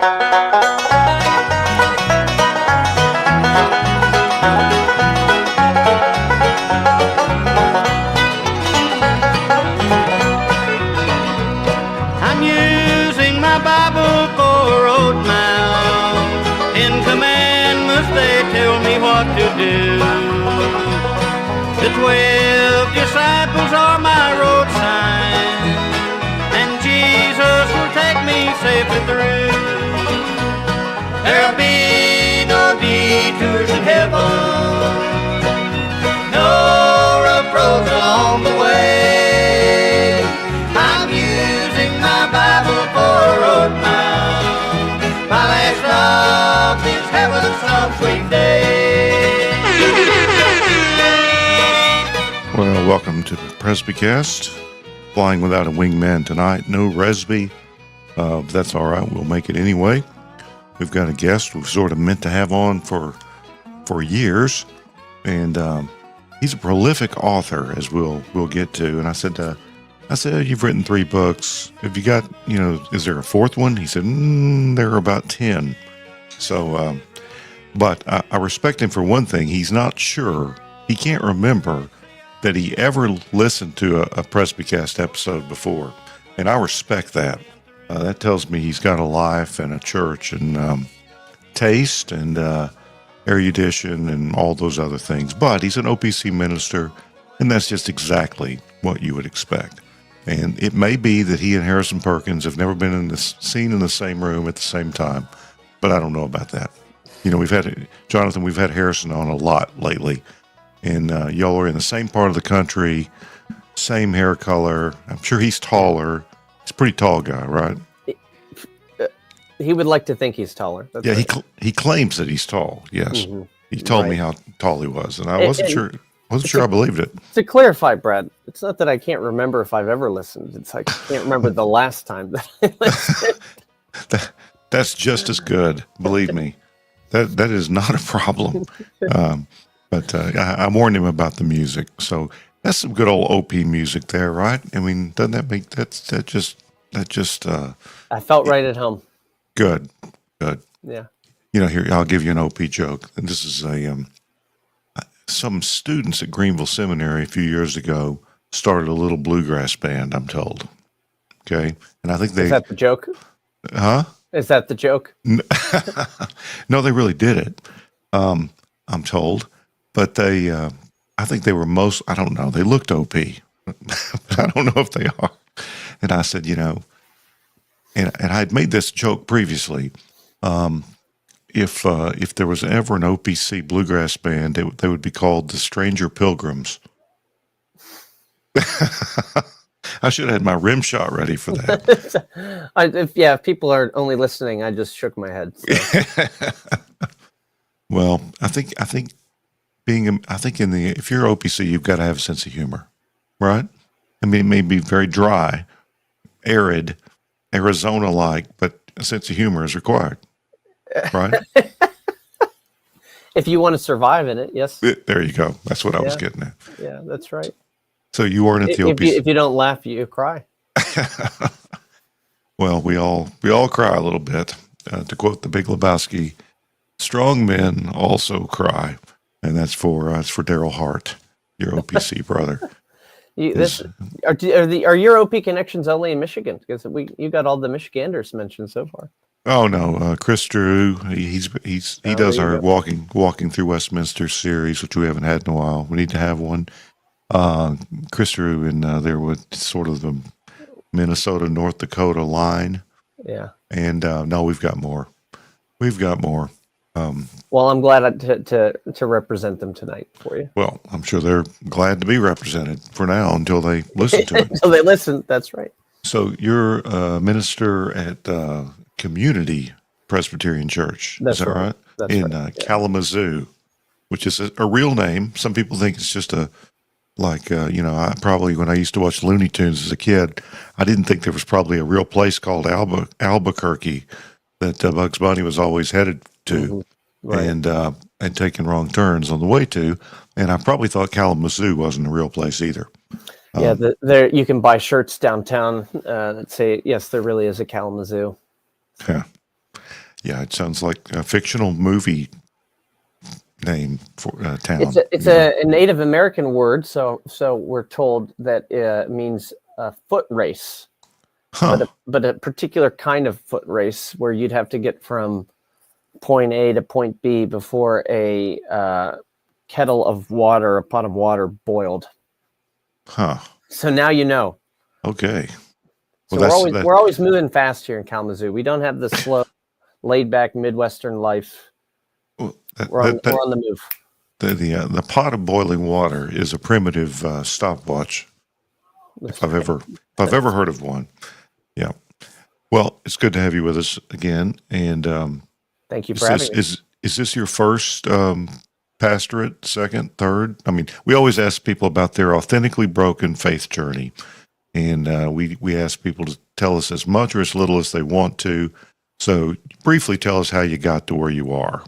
I'm using my Bible for a road map. In commandments they tell me what to do. The 12 disciples are my road sign, and Jesus will take me safely through. There'll be no detours in heaven, no rough roads along the way. I'm using my Bible for a road map. My last love is heaven some sweet day. Well, welcome to the Presbycast. Flying without a wingman tonight. No Resby. That's all right. We'll make it anyway. We've got a guest we've sort of meant to have on for years, and he's a prolific author, as we'll get to. And I said, you've written 3 books. Have you got, is there a 4th one? He said, there are about 10. So, but I respect him for one thing. He's not sure. He can't remember that he ever listened to a Presbycast episode before. And I respect that. That tells me he's got a life and a church and taste and erudition and all those other things. But he's an OPC minister, and that's just exactly what you would expect. And it may be that he and Harrison Perkins have never been seen in the same room at the same time, but I don't know about that. We've had Harrison on a lot lately, and y'all are in the same part of the country, same hair color. I'm sure he's taller. He's a pretty tall guy, right? He would like to think he's taller. That's yeah, right. He claims that he's tall. Yes, Mm-hmm. He told me how tall he was, and I wasn't sure. I believed it. To clarify, Brad, it's not that I can't remember if I've ever listened. It's like I can't remember the last time that I listened. That's just as good. Believe me, that is not a problem. But I warned him about the music, so that's some good old OP music there, right? I mean, doesn't that make that just? I felt right at home. Good. Yeah. Here I'll give you an OP joke, and this is some students at Greenville Seminary a few years ago started a little bluegrass band. I'm told. Okay, and I think Is that the joke? Huh? Is that the joke? No, they really did it. I'm told. But I think they were I don't know, they looked OP. But I don't know if they are. And I said, and I had made this joke previously. If there was ever an OPC bluegrass band, they would be called the Stranger Pilgrims. I should have had my rim shot ready for that. If people are only listening, I just shook my head. So. Well, I think if you're OPC, you've got to have a sense of humor, right? I mean, it may be very dry, arid, Arizona-like, but a sense of humor is required, right? If you want to survive in it, yes. There you go. That's what I was getting at. Yeah, that's right. So you weren't at the OPC. If you don't laugh, you cry. Well, we all cry a little bit. To quote the Big Lebowski, strong men also cry. And that's for Daryl Hart, your OPC brother. Are your OP connections only in Michigan? Because you got all the Michiganders mentioned so far. Oh no, Chris Drew. He does our walking through Westminster series, which we haven't had in a while. We need to have one. Chris Drew and there with sort of the Minnesota North Dakota line. Yeah. And no, we've got more. Well, I'm glad to represent them tonight for you. Well, I'm sure they're glad to be represented for now until they listen to it. Until they listen, that's right. So you're a minister at Community Presbyterian Church. That's is that right? right? That's in right. Kalamazoo, which is a real name. Some people think it's just I probably, when I used to watch Looney Tunes as a kid, I didn't think there was probably a real place called Albuquerque that Bugs Bunny was always headed to. Mm-hmm. Right. And taking wrong turns on the way to, and I probably thought Kalamazoo wasn't a real place either. Yeah, there you can buy shirts downtown that say, yes, there really is a Kalamazoo. Yeah. Yeah, it sounds like a fictional movie name for town. It's a Native American word, so we're told that it means a foot race, Huh. but a particular kind of foot race where you'd have to get from point A to point B before a kettle of water, a pot of water boiled. Huh. So now you know. Okay. So Well, we're always moving fast here in Kalamazoo. We don't have the slow, laid back Midwestern life. well, We're on the move. the pot of boiling water is a primitive stopwatch. If I've ever heard of one. Yeah. Well, it's good to have you with us again. And thank you for having me. Is this your first pastorate, second, third? I mean, we always ask people about their authentically broken faith journey, and we ask people to tell us as much or as little as they want to. So, briefly, tell us how you got to where you are.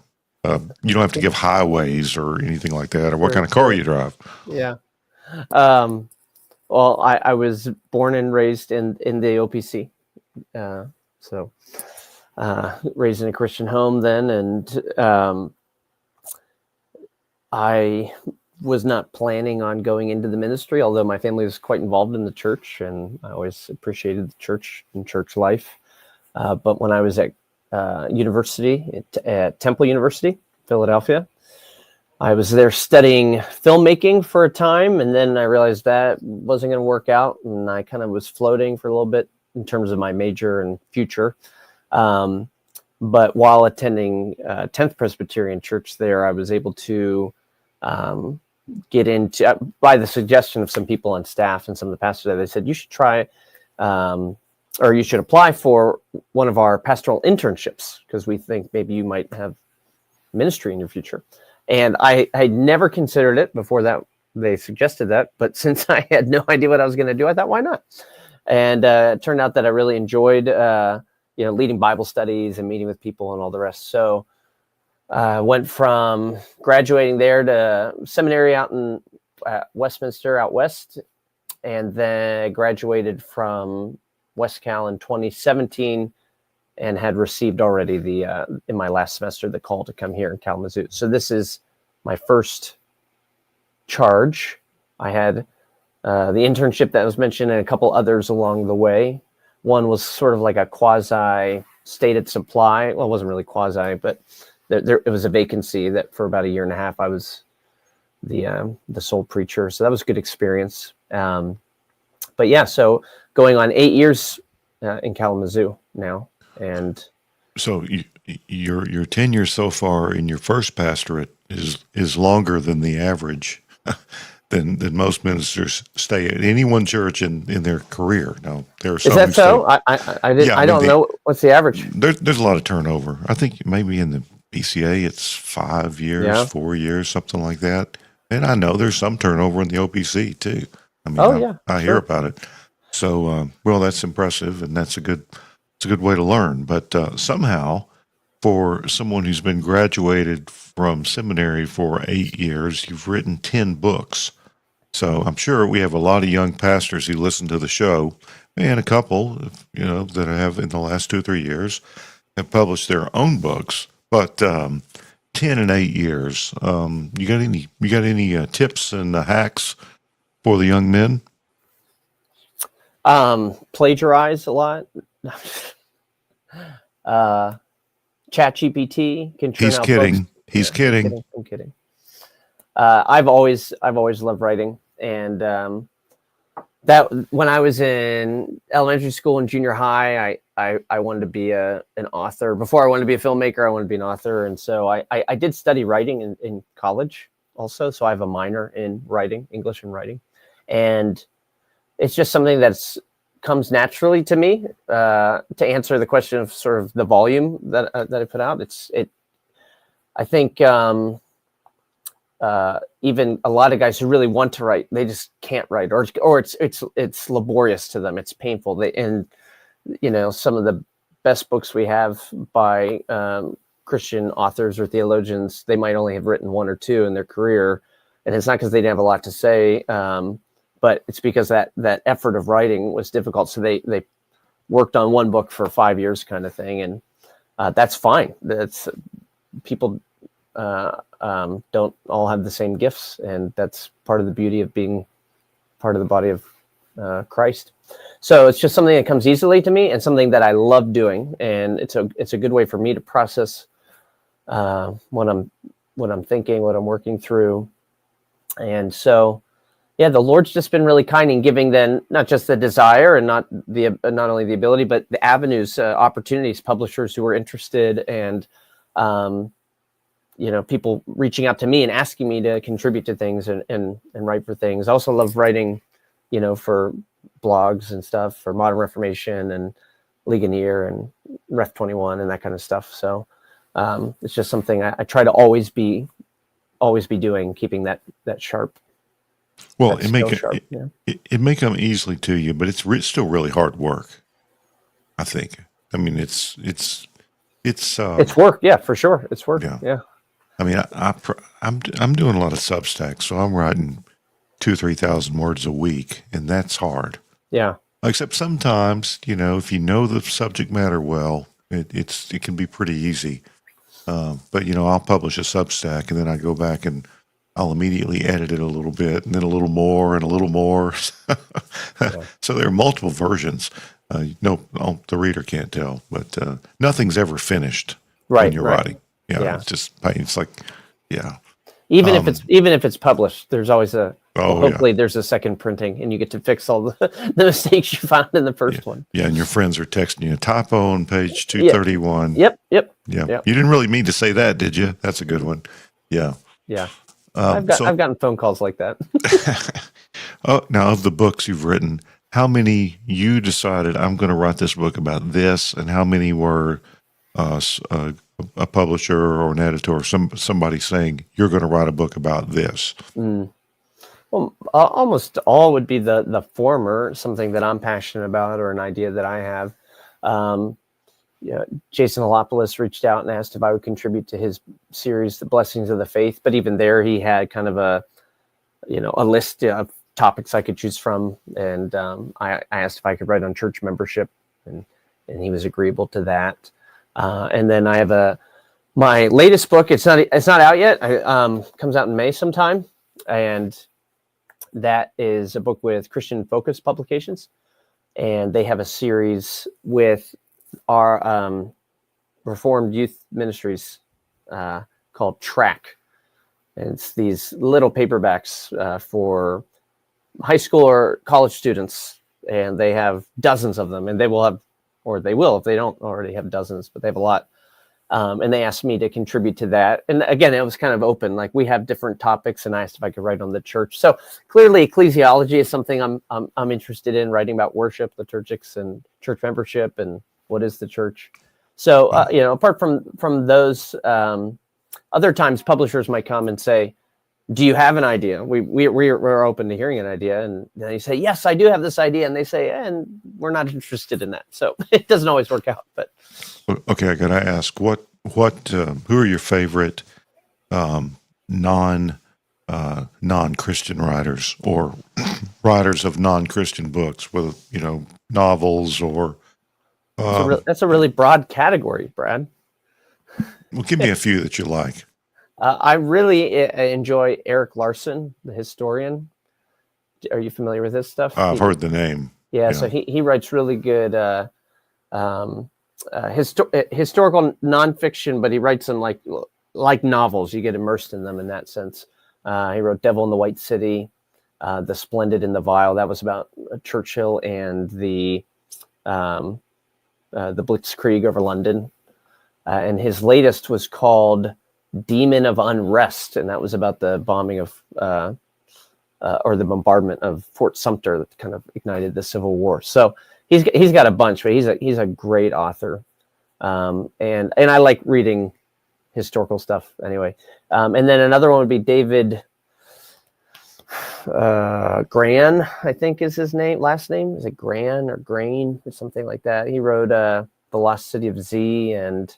You don't have to give highways or anything like that, or what kind of car you drive. Yeah. Well, I was born and raised in the OPC, so raised in a Christian home then, and I was not planning on going into the ministry, although my family was quite involved in the church, and I always appreciated the church and church life. But when I was at university, at Temple University, Philadelphia, I was there studying filmmaking for a time, and then I realized that wasn't going to work out, and I kind of was floating for a little bit in terms of my major and future. But while attending 10th Presbyterian Church there, I was able to get into, by the suggestion of some people on staff and some of the pastors there, they said, you should try, or you should apply for one of our pastoral internships, because we think maybe you might have ministry in your future. And I had never considered it before that they suggested that, but since I had no idea what I was going to do, I thought, why not? And it turned out that I really enjoyed, leading Bible studies and meeting with people and all the rest. So I went from graduating there to seminary out in Westminster, out west, and then graduated from West Cal in 2017. And had received already in my last semester, the call to come here in Kalamazoo. So this is my first charge. I had the internship that was mentioned and a couple others along the way. One was sort of like a quasi stated supply. Well, it wasn't really quasi, but it was a vacancy that for about a year and a half, I was the sole preacher. So that was a good experience. But yeah, so going on 8 years in Kalamazoo now. And so your tenure so far in your first pastorate is longer than the average, than most ministers stay at any one church in their career. Now there are some. Is that so? I don't know what's the average. There's a lot of turnover. I think maybe in the PCA it's 5 years, 4 years, something like that. And I know there's some turnover in the OPC too. I mean, I hear about it. So well, that's impressive, and that's a good way to learn. But somehow, for someone who's been graduated from seminary for 8 years, you've written 10 books. So I'm sure we have a lot of young pastors who listen to the show, and a couple, that have in the last 2 or 3 years have published their own books. But 10 and 8 years, you got any tips and hacks for the young men? Plagiarize a lot. ChatGPT can turn out kidding. Books. He's kidding. I'm kidding. I've always loved writing, and that when I was in elementary school and junior high, I wanted to be an author. Before I wanted to be a filmmaker, I wanted to be an author, and so I did study writing in college also. So I have a minor in writing, English and writing, and it's just something that's comes naturally to me. To answer the question of sort of the volume that I put out, I think even a lot of guys who really want to write, they just can't write, or it's laborious to them. It's painful. And some of the best books we have by Christian authors or theologians, they might only have written one or two in their career, and it's not because they didn't have a lot to say. But it's because that effort of writing was difficult. So they worked on one book for 5 years kind of thing. And that's fine. That's people don't all have the same gifts, and that's part of the beauty of being part of the body of Christ. So it's just something that comes easily to me and something that I love doing, and it's a good way for me to process what I'm thinking, what I'm working through. And so, yeah, the Lord's just been really kind in giving then not just the desire and not only the ability, but the avenues, opportunities, publishers who are interested, and people reaching out to me and asking me to contribute to things and write for things. I also love writing, for blogs and stuff for Modern Reformation and Ligonier and Ref 21 and that kind of stuff. So it's just something I try to always be doing, keeping that sharp. Well, it may come easily to you, but it's still really hard work, I think. I mean, it's work. Yeah, for sure. It's work. Yeah. I mean, I'm doing a lot of Substack, so I'm writing 2,000 or 3,000 words a week, and that's hard. Yeah. Except sometimes, if you know the subject matter well, it can be pretty easy. But I'll publish a Substack, and then I go back and I'll immediately edit it a little bit, and then a little more and a little more. Yeah. So there are multiple versions. The reader can't tell, but nothing's ever finished when you're writing. Yeah. It's like, yeah. Even if it's published, there's always hopefully there's a second printing, and you get to fix all the mistakes you found in the first one. Yeah, and your friends are texting you a typo on page 231. Yep. Yeah. You didn't really mean to say that, did you? That's a good one. Yeah. Yeah. I've gotten phone calls like that. Now, of the books you've written, how many you decided I'm going to write this book about this, and how many were a publisher or an editor or somebody saying you're going to write a book about this? Well, almost all would be the former, something that I'm passionate about or an idea that I have. Jason Halopoulos reached out and asked if I would contribute to his series, The Blessings of the Faith. But even there, he had kind of a list of topics I could choose from. And I asked if I could write on church membership, and he was agreeable to that. And then I have my latest book. It's not out yet. Comes out in May sometime, and that is a book with Christian Focus Publications, and they have a series with our Reformed Youth Ministries called Track. And it's these little paperbacks for high school or college students, and they have dozens of them, and they will if they don't already have dozens, but they have a lot. And they asked me to contribute to that. And again, it was kind of open, like we have different topics, and I asked if I could write on the church. So clearly ecclesiology is something I'm interested in, writing about worship, liturgics, and church membership, and what is the church. So, apart from those, other times publishers might come and say, do you have an idea? We're open to hearing an idea. And then you say, yes, I do have this idea. And they say, and we're not interested in that. So it doesn't always work out. But okay, I got to ask, who are your favorite non-Christian writers, or writers of non-Christian books, whether novels or? That's a really broad category, Brad. Well, give me a few that you like. I really enjoy Eric Larson, the historian. Are you familiar with his stuff? I've heard the name. Yeah, so he writes really good historical nonfiction, but he writes them like novels. You get immersed in them in that sense. He wrote Devil in the White City, The Splendid and the Vile. That was about Churchill and the Blitzkrieg over London. And his latest was called Demon of Unrest, and that was about the bombing of or the bombardment of Fort Sumter that kind of ignited the Civil War. So he's got a bunch, but he's a great author, and I like reading historical stuff anyway. And then another one would be David Gran, I think is his last name. Is it Gran or Grain or something like that? He wrote The Lost City of Z and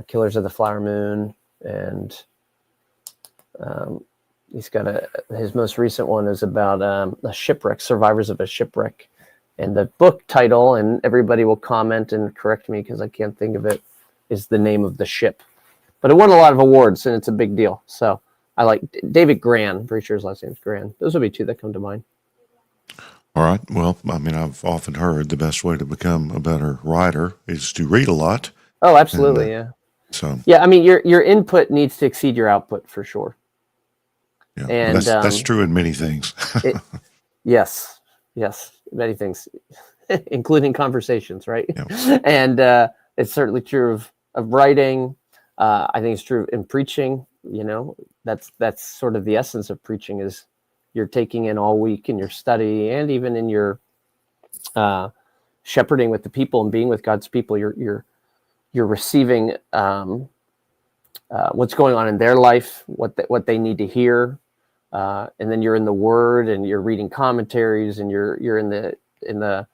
Killers of the Flower Moon. And he's got his most recent one is about a shipwreck, survivors of a shipwreck. And the book title, and everybody will comment and correct me because I can't think of it, is the name of the ship. But it won a lot of awards, and it's a big deal. So I like David Gran. I'm pretty sure his last name's Gran. Those would be two that come to mind. All right. Well, I mean, I've often heard the best way to become a better writer is to read a lot. Oh, absolutely, yeah. So yeah, I mean, your input needs to exceed your output for sure. yeah, And that's true in many things. Yes, many things, including conversations, right? Yeah. And it's certainly true of writing. I think it's true in preaching. You know, that's sort of the essence of preaching is you're taking in all week in your study and even in your shepherding with the people and being with God's people. You're receiving what's going on in their life, what they need to hear, and then you're in the Word and you're reading commentaries and you're in the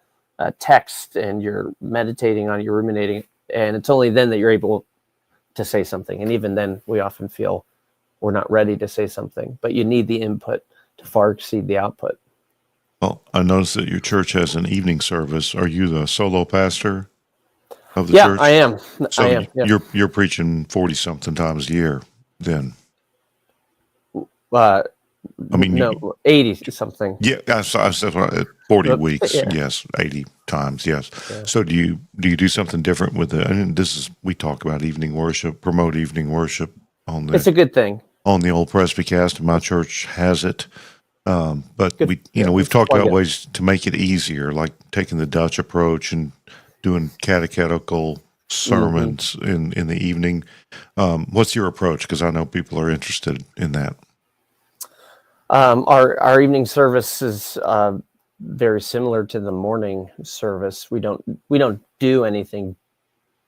text and you're meditating on it, you're ruminating, and it's only then that you're able to say something. And even then, we often feel we're not ready to say something, but you need the input to far exceed the output. Well, I noticed that your church has an evening service. Are you the solo pastor of the Yeah, church? I am. So I am. Yeah. you're preaching 40-something times a year then. I mean, no, 80 something. Yeah, I said 40 weeks. Yeah. Yes, 80 times. Yes. Yeah. So do you do something different with it? And we talk about evening worship, promote evening worship on It's a good thing. on the old Presbycast, and my church has it. But Good. we've talked plug about it. ways to make it easier, like taking the Dutch approach and doing catechetical sermons in the evening. What's your approach? Because I know people are interested in that. Our evening service is very similar to the morning service. We don't do anything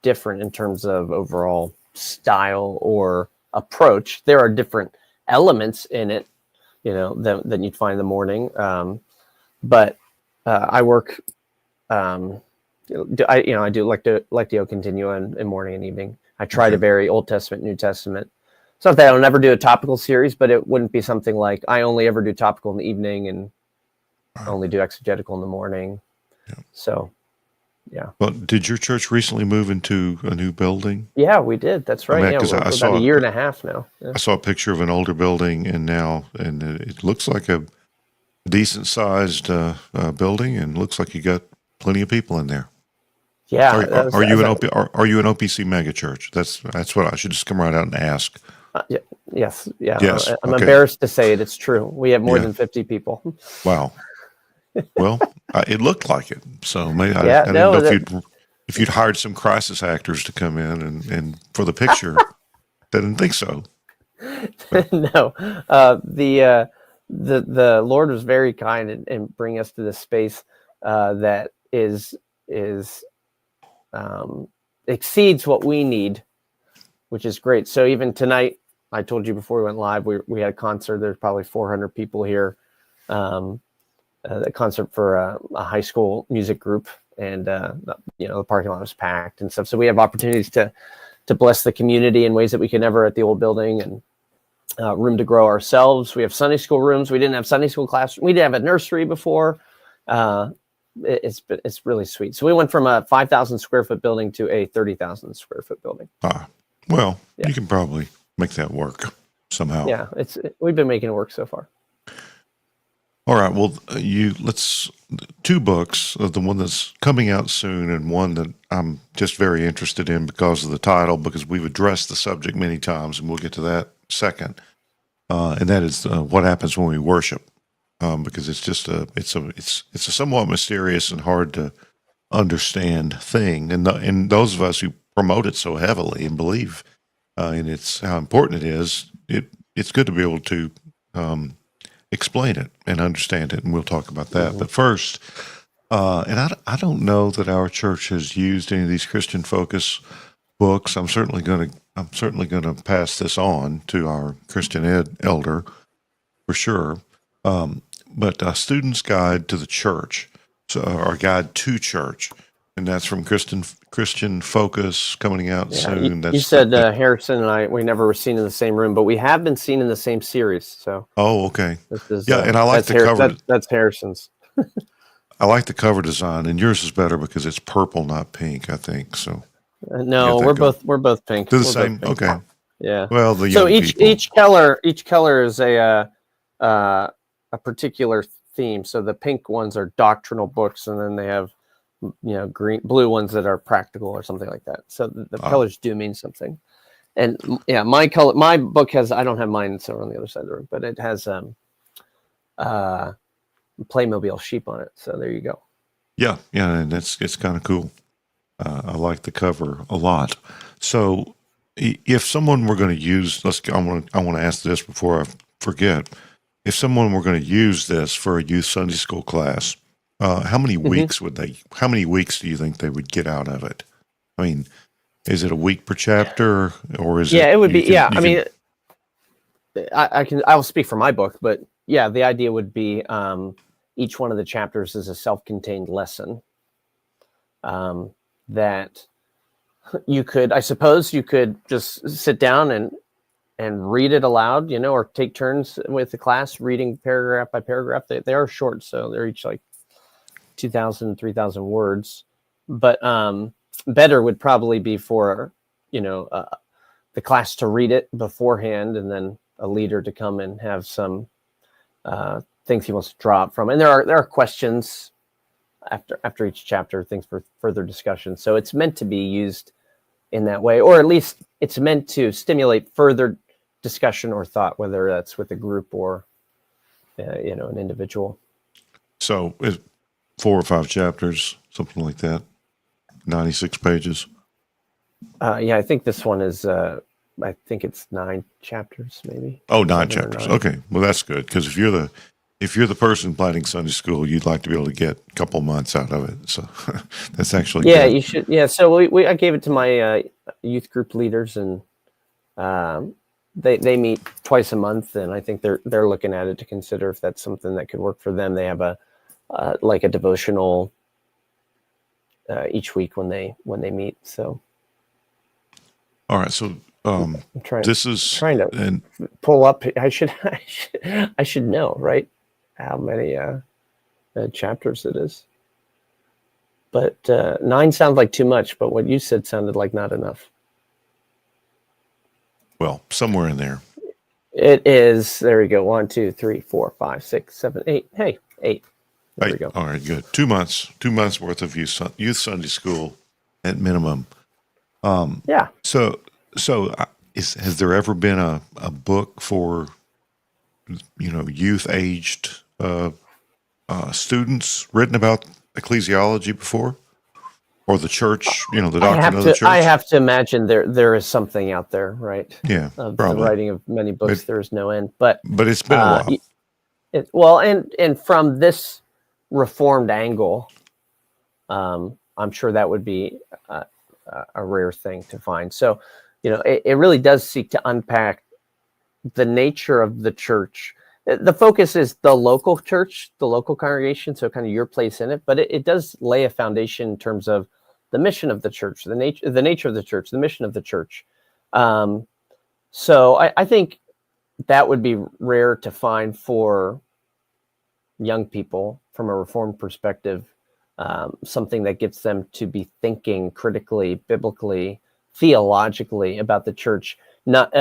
different in terms of overall style or approach. There are different elements in it, that you'd find in the morning. But I work. I do Lectio Continua in morning and evening. I try to vary Old Testament, New Testament. It's not that I'll never do a topical series, but it wouldn't be something like I only ever do topical in the evening and only do exegetical in the morning. Yeah. So, yeah. Well, did your church recently move into a new building? Yeah, we did. That's right. I mean, we're about a year and a half now. Yeah. I saw a picture of an older building, and it looks like a decent sized building, and looks like you got plenty of people in there. Yeah. Are you an OPC megachurch? That's what I should just come right out and ask. Yes. Yeah. Yes. I'm Okay. embarrassed to say it. It's true. We have more than 50 people. Wow. Well, it looked like it. So maybe I didn't know if you'd hired some crisis actors to come in and for the picture. I didn't think so. No. The Lord was very kind in bringing us to this space that exceeds what we need, which is great. So even tonight, I told you before we went live, we had a concert. There's probably 400 people here. The concert for a high school music group, and the parking lot was packed and stuff. So we have opportunities to bless the community in ways that we could never at the old building, and room to grow ourselves. We have Sunday school rooms. We didn't have Sunday school class. We didn't have a nursery before. It's really sweet. So we went from a 5,000 square foot building to a 30,000 square foot building. Well, you can probably make that work somehow. Yeah, we've been making it work so far. All right. Well, two books, the one that's coming out soon and one that I'm just very interested in because of the title, because we've addressed the subject many times, and we'll get to that second. And that is what happens when we worship, because it's just it's a somewhat mysterious and hard to understand thing, and those of us who promote it so heavily and believe in how important it is, it's good to be able to explain it and understand it, and we'll talk about that. Mm-hmm. But first, and I don't know that our church has used any of these Christian focus books. I'm certainly going to pass this on to our Christian ed elder for sure. But a Student's Guide to the Church, so our guide to church, and that's from Christian Focus, coming out soon. You said Harrison and I, we never were seen in the same room, but we have been seen in the same series. So okay, this is, and I like the cover. That's Harrison's. I like the cover design, and yours is better because it's purple, not pink, I think. So No, Get that we're both pink. They're the We're same. both pink. Okay. Yeah. Well, the So young people. each color is a particular theme. So the pink ones are doctrinal books, and then they have blue ones that are practical or something like that. So the colors do mean something. And yeah, my book has, I don't have mine, so on the other side of the room, but it has Playmobil sheep on it. So there you go. Yeah, and it's kind of cool. I like the cover a lot. So, if someone were going to use, I want to ask this before I forget. If someone were going to use this for a youth Sunday school class, how many weeks would they? How many weeks do you think they would get out of it? I mean, is it a week per chapter, or is it? Yeah, it would be. I mean, I'll speak for my book, but yeah, the idea would be each one of the chapters is a self-contained lesson that you could, I suppose, you could just sit down and read it aloud, or take turns with the class reading paragraph by paragraph. They are short, so they're each like 2,000, 3,000 words. But better would probably be for the class to read it beforehand, and then a leader to come and have some things he wants to drop from. And there are questions after each chapter, things for further discussion. So it's meant to be used in that way, or at least it's meant to stimulate further discussion or thought, whether that's with a group or an individual. So it's 4 or 5 chapters, something like that. 96 pages. Yeah, I think this one is. I think it's 9 chapters, maybe. Oh, 9 chapters. 9. Okay, well that's good, because if you're the person planning Sunday school, you'd like to be able to get a couple months out of it. So that's actually good. You should. Yeah, so I gave it to my youth group leaders, and they meet twice a month, and I think they're looking at it to consider if that's something that could work for them. They have a devotional each week when they meet. So. All right, so I'm trying to pull up. I should know, right? How many chapters it is. But 9 sounds like too much, but what you said sounded like not enough. Well, somewhere in there. It is. There we go. 1, 2, 3, 4, 5, 6, 7, 8. Hey, 8. There we go. All right, good. 2 months. 2 months worth of youth Sunday school at minimum. Yeah. So has there ever been a book for youth aged students written about ecclesiology before, or the church? The doctrine of the church. I have to imagine there is something out there, right? Yeah, of probably. The writing of many books. There is no end, but it's been a while. And from this Reformed angle, I'm sure that would be a rare thing to find. So, it really does seek to unpack the nature of the church. The focus is the local church, the local congregation, so kind of your place in it. But it does lay a foundation in terms of the mission of the church, the nature of the church, the mission of the church. So I think that would be rare to find for young people from a Reformed perspective. Something that gets them to be thinking critically, biblically, theologically about the church, not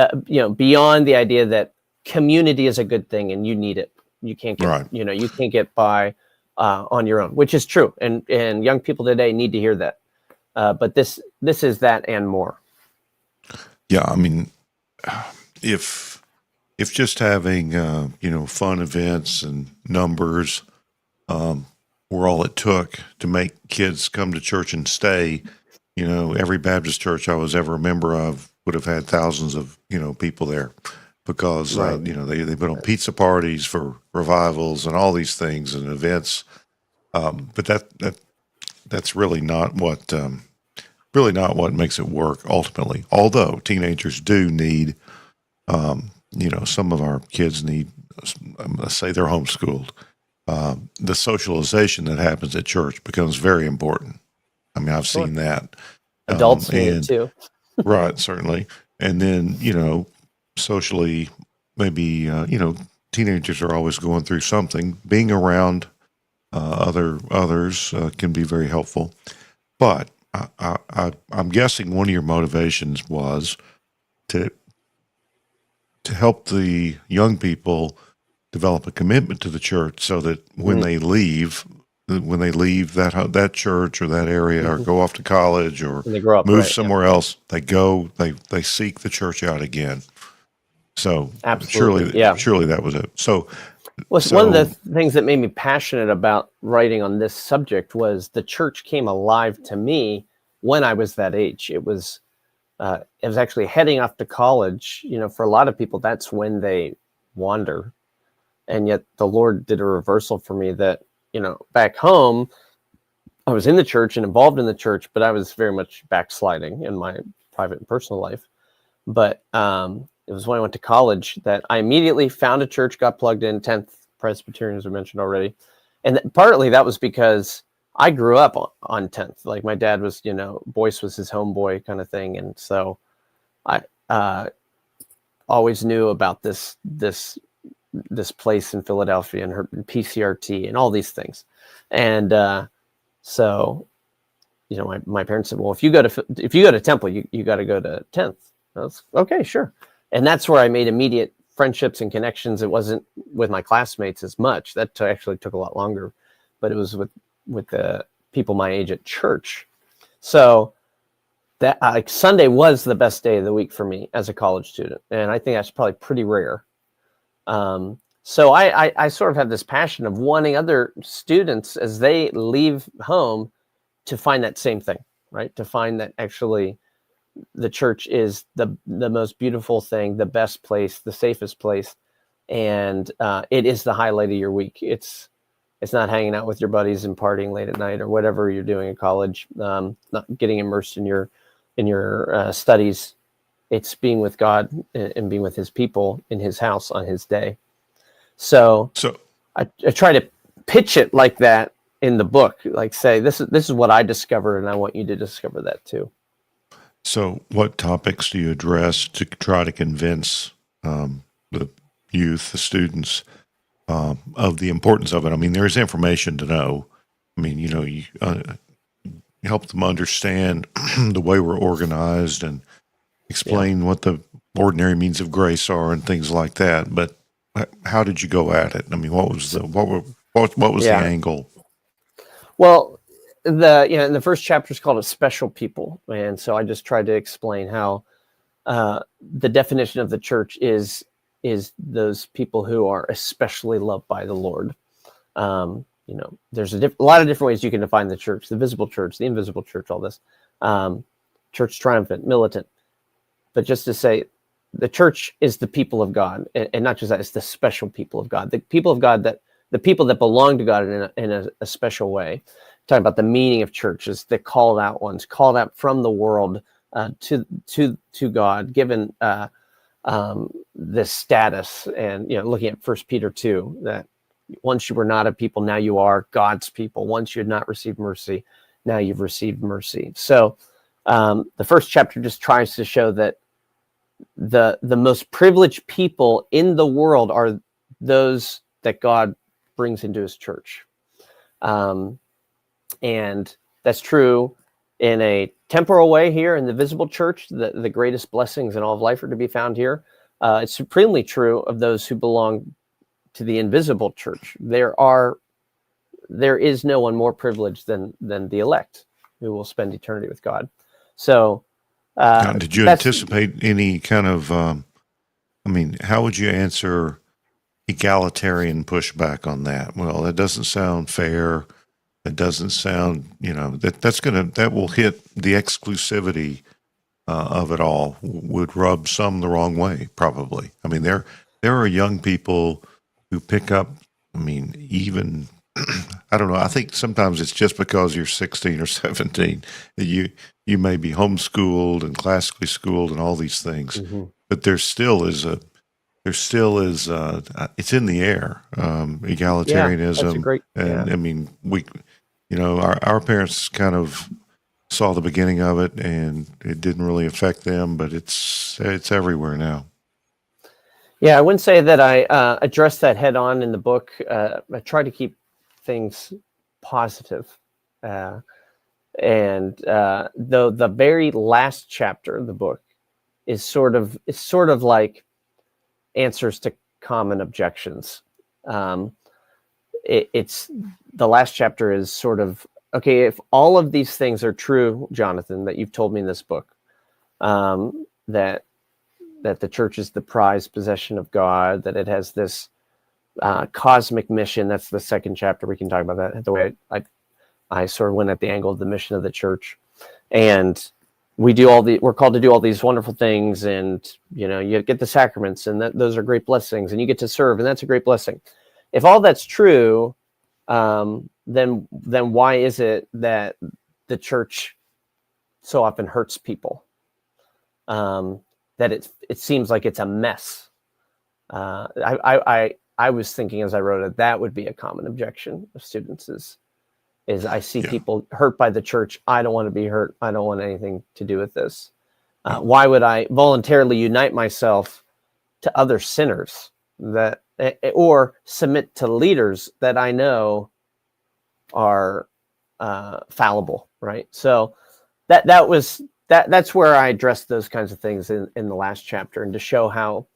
beyond the idea that community is a good thing and you need it. You can't get you can't get by on your own, which is true, and young people today need to hear that. But this is that and more. Yeah, I mean, if just having fun events and numbers were all it took to make kids come to church and stay, every Baptist church I was ever a member of would have had thousands of, people there, because, they put on pizza parties for revivals and all these things and events. But that's really not what makes it work ultimately. Although teenagers do need, some of our kids need, let's say they're homeschooled. The socialization that happens at church becomes very important. I mean, I've seen that. Adults need it too. Right, certainly. And then, socially, maybe, teenagers are always going through something. Being around others can be very helpful. But I'm guessing one of your motivations was to help the young people develop a commitment to the church, so that when they leave that church or that area, or go off to college or When they grow up, move right? Yeah. somewhere else, they seek the church out again. So Absolutely, yeah. surely that was it. So Well, one of the things that made me passionate about writing on this subject was the church came alive to me when I was that age. It was actually heading off to college. For a lot of people, that's when they wander. And yet the Lord did a reversal for me that, back home, I was in the church and involved in the church, but I was very much backsliding in my private and personal life. But it was when I went to college that I immediately found a church, got plugged in, 10th Presbyterian, as I mentioned already. And partly that was because I grew up on 10th. Like, my dad was, Boyce was his homeboy kind of thing. And so I always knew about this place in Philadelphia and her PCRT and all these things. And so, my parents said, well, if you go to Temple, you got to go to 10th. I was, okay, sure. And that's where I made immediate friendships and connections. It wasn't with my classmates as much. That actually took a lot longer, but it was with the people my age at church. So that Sunday was the best day of the week for me as a college student. And I think that's probably pretty rare. So I sort of have this passion of wanting other students, as they leave home, to find that same thing, right? To find that actually the church is the most beautiful thing, the best place, the safest place. And it is the highlight of your week. It's not hanging out with your buddies and partying late at night or whatever you're doing in college, not getting immersed in your studies. It's being with God and being with his people in his house on his day. So I try to pitch it like that in the book, like, say, this is what I discovered, and I want you to discover that too. So what topics do you address to try to convince the youth, the students, of the importance of it? I mean, there's information to know. I mean, you help them understand the way we're organized and explain what the ordinary means of grace are and things like that. But how did you go at it? I mean, what was the angle? Well, in the first chapter is called "A Special People," and so I just tried to explain how the definition of the church is those people who are especially loved by the Lord. There's a lot of different ways you can define the church: the visible church, the invisible church, all this. Church triumphant, militant. But just to say, the church is the people of God, and not just that, it's the special people of God. The people of God, the people that belong to God in a special way. Talking about the meaning of church is the called out ones, called out from the world to God, given this status. And looking at 1 Peter 2, that once you were not a people, now you are God's people. Once you had not received mercy, now you've received mercy. So the first chapter just tries to show that the most privileged people in the world are those that God brings into his church. And that's true in a temporal way here in the visible church. The greatest blessings in all of life are to be found here. It's supremely true of those who belong to the invisible church. There is no one more privileged than the elect, who will spend eternity with God. So now, did you anticipate any kind of how would you answer egalitarian pushback on that? Well, that doesn't sound fair. It doesn't sound, that will hit the exclusivity of it all, would rub some the wrong way, probably. I mean, there are young people who pick up, even, I don't know, I think sometimes it's just because you're 16 or 17 that you may be homeschooled and classically schooled and all these things, but there still is it's in the air, egalitarianism. That's a great, our parents kind of saw the beginning of it, and it didn't really affect them, but it's everywhere now. Yeah, I wouldn't say that I addressed that head on in the book. I try to keep things positive. And though the very last chapter of the book is sort of like answers to common objections. It's the last chapter is sort of, okay, if all of these things are true, Jonathan, that you've told me in this book, that the church is the prized possession of God, that it has this cosmic mission. That's the second chapter. We can talk about that. The way I sort of went at the angle of the mission of the church, and we're called to do all these wonderful things, and you get the sacraments, and those are great blessings, and you get to serve, and that's a great blessing. If all that's true, then why is it that the church so often hurts people? That it seems like it's a mess. I was thinking as I wrote it, that would be a common objection of students is I see people hurt by the church. I don't want to be hurt. I don't want anything to do with this. Why would I voluntarily unite myself to other sinners or submit to leaders that I know are fallible, right? So that's where I addressed those kinds of things in the last chapter, and to show how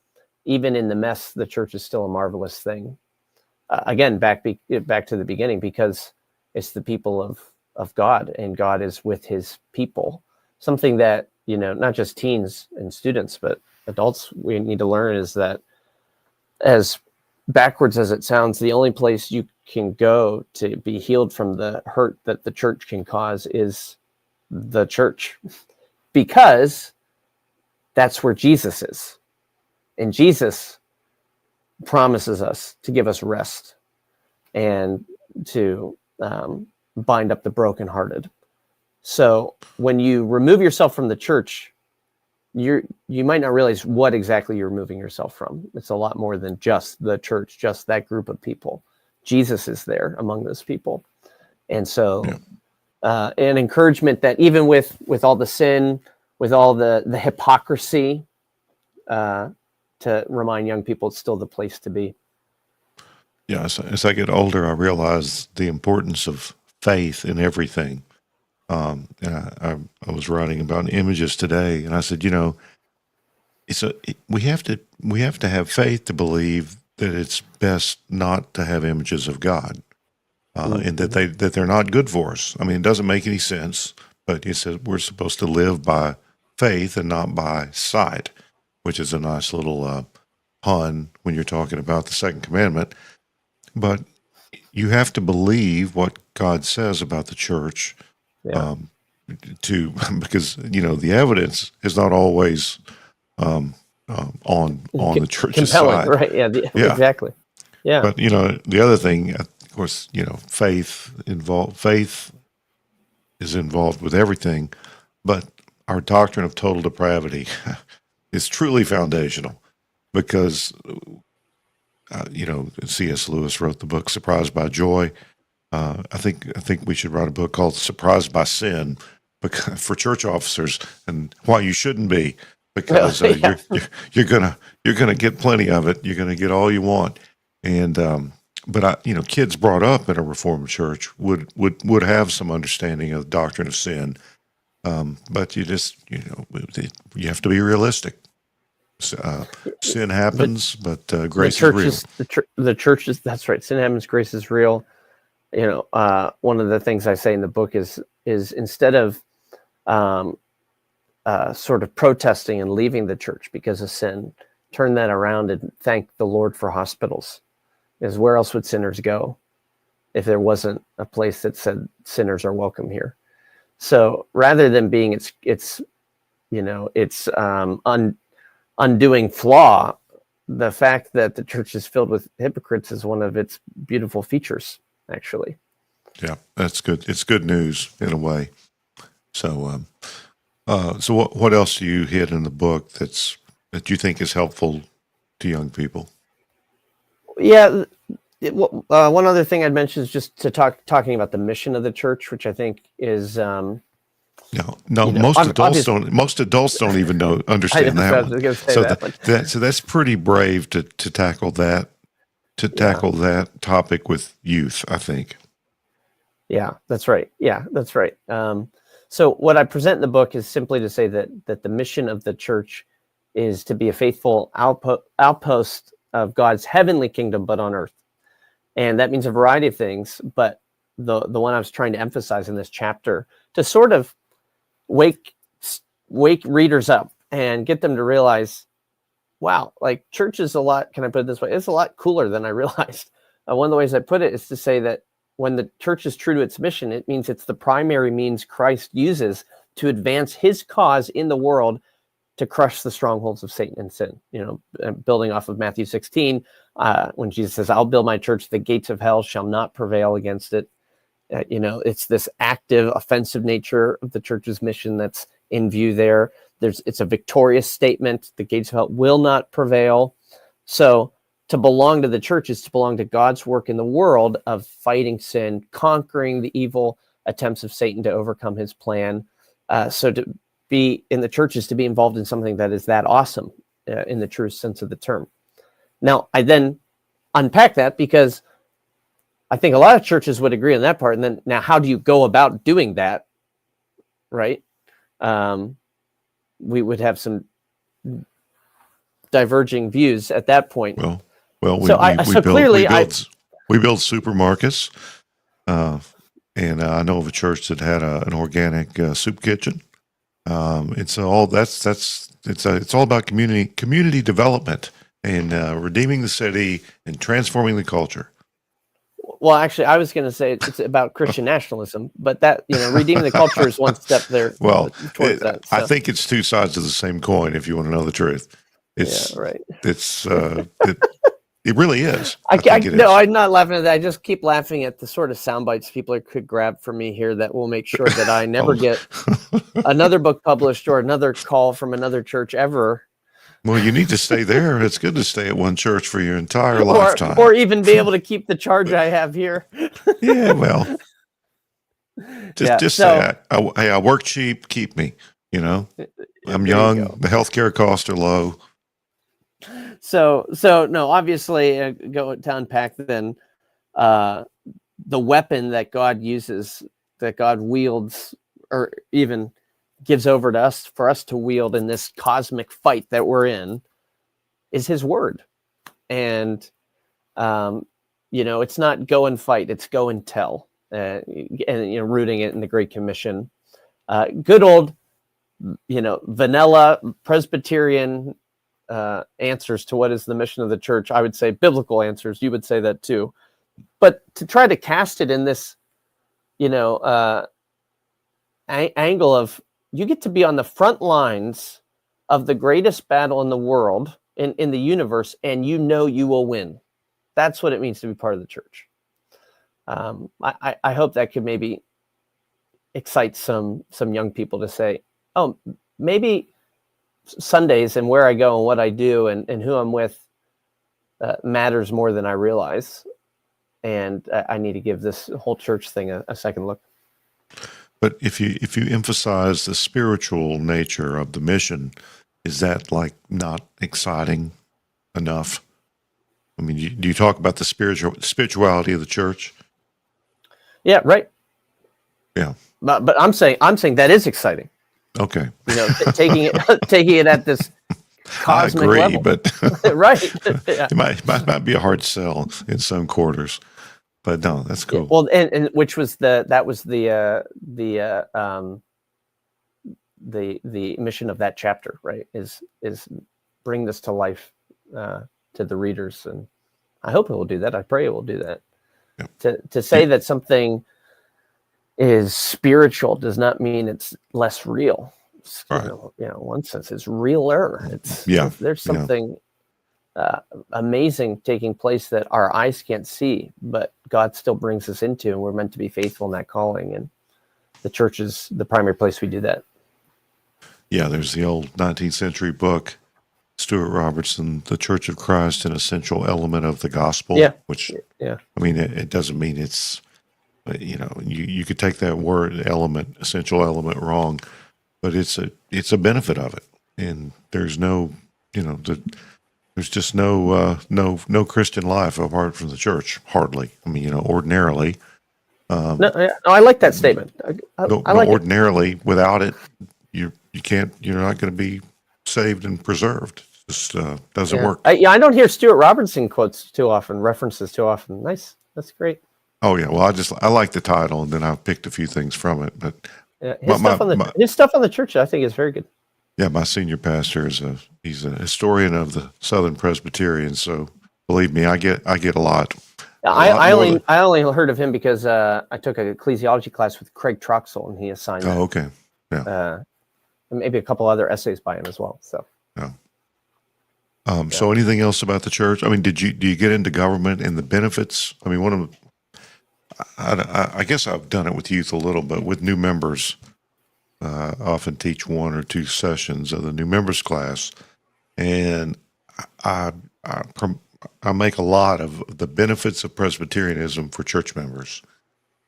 even in the mess, the church is still a marvelous thing. Again, back to the beginning, because it's the people of God, and God is with his people. Something that, not just teens and students, but adults, we need to learn is that, as backwards as it sounds, the only place you can go to be healed from the hurt that the church can cause is the church, because that's where Jesus is. And Jesus promises us to give us rest and to bind up the brokenhearted. So when you remove yourself from the church, you might not realize what exactly you're removing yourself from. It's a lot more than just the church, just that group of people. Jesus is there among those people. And so an encouragement that even with all the sin, with all the hypocrisy, to remind young people it's still the place to be. Yeah, as I get older, I realize the importance of faith in everything. And I was writing about images today, and I said, we have to have faith to believe that it's best not to have images of God, and that they're not good for us. I mean, it doesn't make any sense, but he said we're supposed to live by faith and not by sight, which is a nice little pun when you're talking about the second commandment. But you have to believe what God says about the church, because the evidence is not always on the church's compelling, side, right? Yeah, exactly. Yeah. But the other thing, of course, faith is involved with everything, but our doctrine of total depravity is truly foundational, because C.S. Lewis wrote the book Surprised by Joy. I think we should write a book called Surprised by Sin, for church officers, and why you shouldn't be, because you're gonna get plenty of it. You're gonna get all you want, and but kids brought up in a Reformed church would have some understanding of the doctrine of sin, but you have to be realistic. Sin happens, but grace is real. The church is, that's right. Sin happens, grace is real. One of the things I say in the book is instead of sort of protesting and leaving the church because of sin, turn that around and thank the Lord for hospitals. Because where else would sinners go if there wasn't a place that said sinners are welcome here? So rather than being its undoing flaw, the fact that the church is filled with hypocrites is one of its beautiful features, actually. Yeah, that's good. It's good news in a way. So, what else do you hit in the book that you think is helpful to young people? Yeah, one other thing I'd mention is just to talking about the mission of the church, which I think is most adults don't even understand that one. So that's pretty brave to tackle that topic with youth, I think. Yeah, that's right. Yeah, that's right. So what I present in the book is simply to say that the mission of the church is to be a faithful outpost of God's heavenly kingdom, but on earth. And that means a variety of things. But the one I was trying to emphasize in this chapter, to sort of wake readers up and get them to realize, wow, like church is a lot, can I put it this way? It's a lot cooler than I realized. One of the ways I put it is to say that when the church is true to its mission, it means it's the primary means Christ uses to advance his cause in the world to crush the strongholds of Satan and sin. Building off of Matthew 16, when Jesus says, I'll build my church, the gates of hell shall not prevail against it. It's this active, offensive nature of the church's mission that's in view there. It's a victorious statement. The gates of hell will not prevail. So to belong to the church is to belong to God's work in the world of fighting sin, conquering the evil attempts of Satan to overcome his plan. So to be in the church is to be involved in something that is that awesome in the truest sense of the term. Now, I then unpack that because I think a lot of churches would agree on that part. And then now, how do you go about doing that? Right? We would have some diverging views at that point. Well, we build supermarkets, and I know of a church that had an organic soup kitchen. It's all about community development and redeeming the city and transforming the culture. Well, actually, I was going to say it's about Christian nationalism, but that redeeming the culture is one step there. Well, towards that. So. I think it's two sides of the same coin. If you want to know the truth, right. It really is. I'm not laughing at that. I just keep laughing at the sort of sound bites people could grab from me here that will make sure that I never get another book published or another call from another church ever. Well, you need to stay there. It's good to stay at one church for your entire lifetime. Or even be able to keep the charge I have here. Yeah, well, just say, hey, I work cheap, keep me, I'm young, the healthcare costs are low. So no, obviously, go to unpack then the weapon that God uses, that God wields, or even gives over to us for us to wield in this cosmic fight that we're in, is his word. And it's not go and fight, it's go and tell, and rooting it in the Great Commission. Good old vanilla Presbyterian answers to what is the mission of the church. I would say biblical answers. You would say that too, but to try to cast it in this angle of, you get to be on the front lines of the greatest battle in the world, in the universe, and you will win. That's what it means to be part of the church. I hope that could maybe excite some young people to say, oh, maybe Sundays and where I go and what I do and who I'm with matters more than I realize. And I need to give this whole church thing a second look. But if you emphasize the spiritual nature of the mission, is that not exciting enough? I mean, do you talk about the spirituality of the church? Yeah, right. Yeah. But I'm saying that is exciting. Okay. Taking it at this cosmic I agree, level. but right. Yeah. It might be a hard sell in some quarters. But no, that's cool. Yeah, well, and which was the mission of that chapter, right? Is bring this to life to the readers, and I hope it will do that. I pray it will do that. Yeah. To say that something is spiritual does not mean it's less real. Right. In one sense, it's realer. There's something amazing taking place that our eyes can't see, but God still brings us into, and we're meant to be faithful in that calling. And the church is the primary place we do that. Yeah, there's the old 19th century book, Stuart Robertson, The Church of Christ, an Essential Element of the Gospel. Yeah. Which, yeah. I mean, it doesn't mean it's, you could take that word element, essential element, wrong, but it's a benefit of it. And there's no, there's just no Christian life apart from the church, hardly. I mean, ordinarily, No, I like that statement. I like it. Ordinarily, without it, you're not going to be saved and preserved. It just doesn't work. I don't hear Stuart Robertson quotes too often, references too often. Nice. That's great. Oh yeah. Well, I like the title, and then I picked a few things from it. But his stuff on the church, I think, is very good. Yeah, my senior pastor he's a historian of the Southern Presbyterian, so believe me, I get a lot. I only heard of him because I took an ecclesiology class with Craig Troxel, and he assigned. Oh, okay. Yeah. Maybe a couple other essays by him as well. So. Yeah. So anything else about the church? I mean, do you get into government and the benefits? I mean, I guess I've done it with youth a little, but with new members, I often teach 1 or 2 sessions of the new members class, and I make a lot of the benefits of Presbyterianism for church members,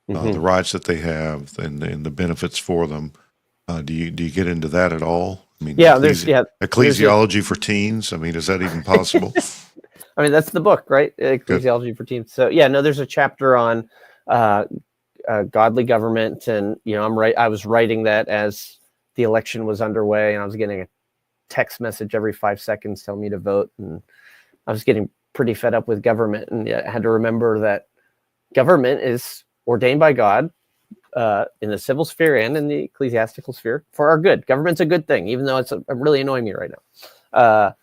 the rights that they have, and the benefits for them. Do you get into that at all? I mean, ecclesiology for teens. I mean, is that even possible? I mean, that's the book, right? Ecclesiology for teens. So there's a chapter on godly government, and I was writing that as the election was underway, and I was getting a text message every 5 seconds telling me to vote, and I was getting pretty fed up with government, and I had to remember that government is ordained by God in the civil sphere and in the ecclesiastical sphere for our good. Government's a good thing, even though it's really annoying me right now.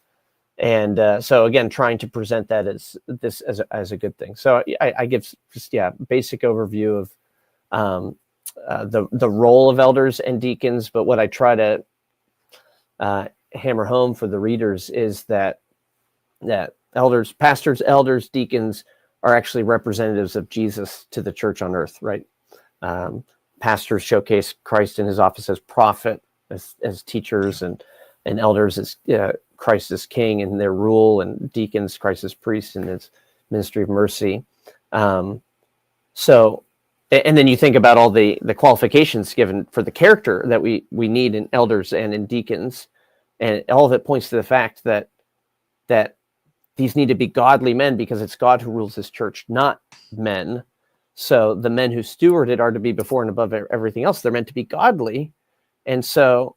So again, trying to present that as a good thing. So I give just basic overview of the role of elders and deacons, but what I try to hammer home for the readers is that pastors, elders, deacons are actually representatives of Jesus to the church on earth, right? Pastors showcase Christ in his office as prophet, as teachers, and elders as Christ as king in their rule, and deacons Christ as priest in his ministry of mercy. So, and then you think about all the qualifications given for the character that we need in elders and in deacons, and all of it points to the fact that these need to be godly men, because it's God who rules his church, not men. So the men who steward it are to be before and above everything else. They're meant to be godly. And so